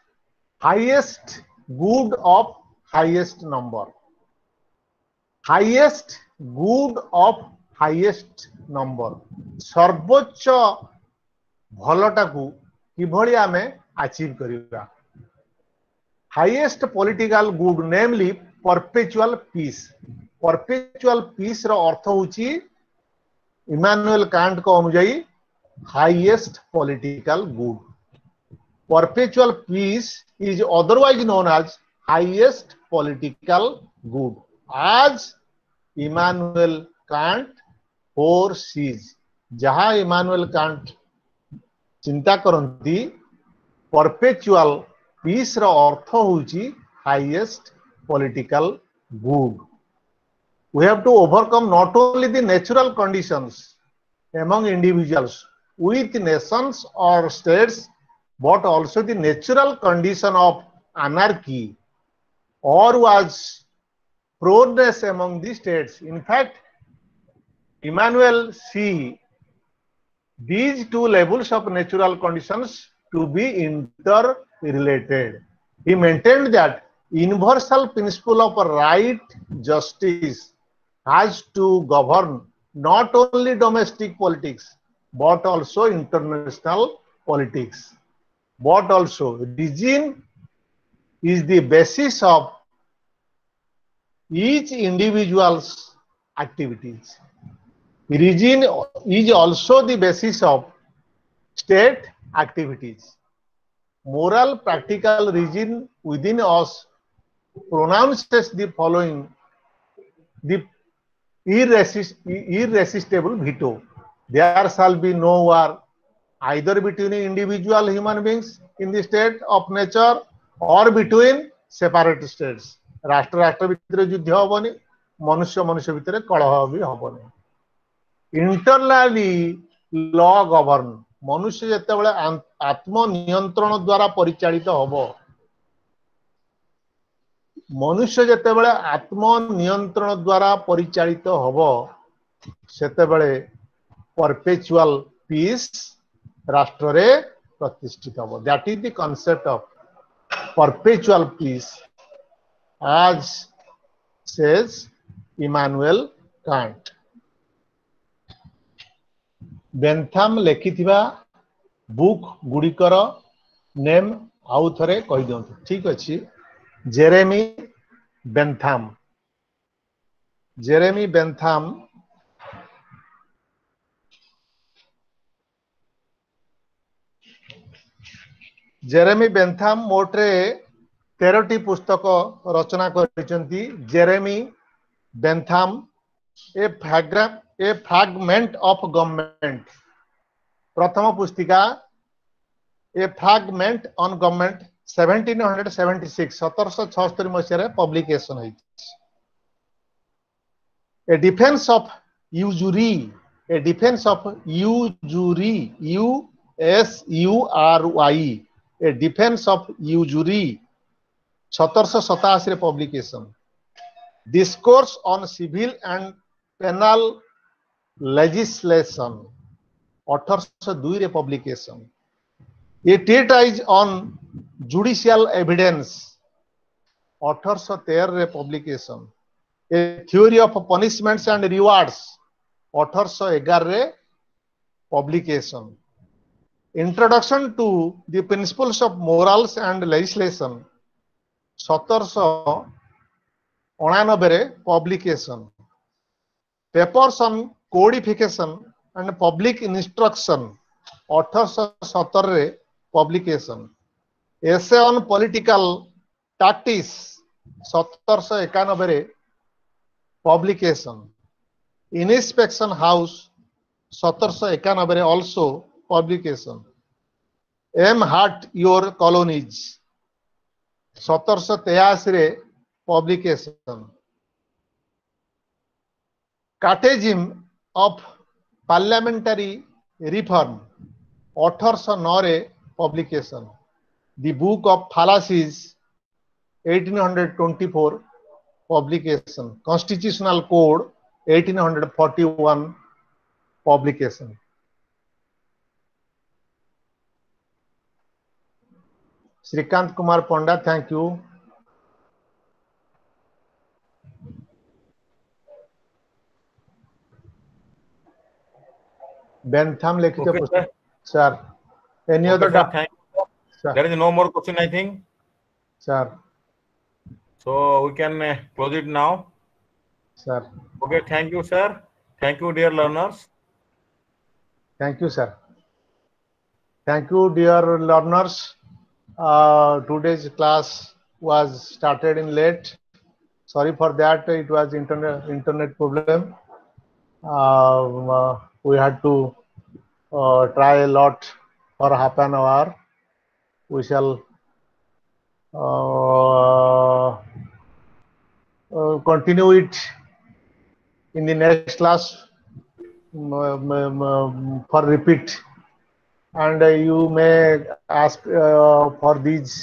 highest good of highest number. Highest good of highest number. सर्वोच्च भलटाकू किभली आमे achieve करिबा. Highest political good, namely perpetual peace. Perpetual peace रो अर्थ होची Emmanuel can't को अनुଯାयी highest political good. Perpetual peace is otherwise known as highest political good, as Immanuel Kant foresees. जहाँ Emmanuel can't चिंता करती perpetual piece रो अर्थ होची highest political good. We have to overcome not only the natural conditions among individuals with nations or states, but also the natural condition of anarchy or was proneness among the states. In fact, Immanuel see these two levels of natural conditions to be interrelated. He maintained that universal principle of right justice has to govern not only domestic politics but also international politics. But also region is the basis of each individual's activities. Region is also the basis of state activities. Moral practical region within us pronounces the following: the irresistible veto. There shall be no war either between individual human beings in the state of nature or between separate states. राष्ट्र राष्ट्र भितर युद्ध हबनी, मनुष्य मनुष्य भितर कलह भी हबनी. Internally law govern. मनुष्य जते बेले आत्म नियंत्रण द्वारा परिचालित हबो, मनुष्य जते बेले आत्म नियंत्रण द्वारा परिचालित हबो, सेते बेले परपेचुअल पीस राष्ट्र रे प्रतिष्ठित हबो. That is the concept of perpetual peace as says Immanuel Kant. Bentham लेखिथिबा बुक गुड़िकर नेम आउ थरे कहि दियंतु. ठीक अछि. Jeremy Bentham. Jeremy Bentham Jeremy Bentham मोटरे 13टी पुस्तक रचना करिसेंती. Jeremy Bentham a fragment of government. प्रथम पुस्तिका ए फ्रैगमेंट ऑन गवर्नमेंट 1776 1776 मसीह पब्लिकेशन है. A defence of usury. A defence of usury. USURY. A defence of usury 1787 publication. Discourse on civil and penal legislation 1802 रे publication. A treatise on judicial evidence 1813 रे publication. A theory of punishments and rewards 1811 रे publication. Introduction to the Principles of Morals and Legislation 1799 publication. Papers on Codification and Public Instruction 1817 publication. Essay on Political Tactics 1791 publication. Inspection House 1791 also publication. M. Hart Your Colonies 1783 publication. Catechism of Parliamentary Reform 1809 publication. The Book of Fallacies 1824 publication. Constitutional Code 1841 publication. Srikant Kumar Ponda, thank you. Bentham Lekita Okay, Pustak. Sir. Any Okay, other sir, doubt? thank you. Sir. There is no more question, I think. Sir. So we can close it now. Sir. Okay, thank you, sir. Thank you, dear learners. Thank you, sir. Thank you, dear learners. Today's class was started in late. Sorry for that. It was internet problem. We had to try a lot for half an hour. We shall continue it in the next class for repeat, and you may ask for these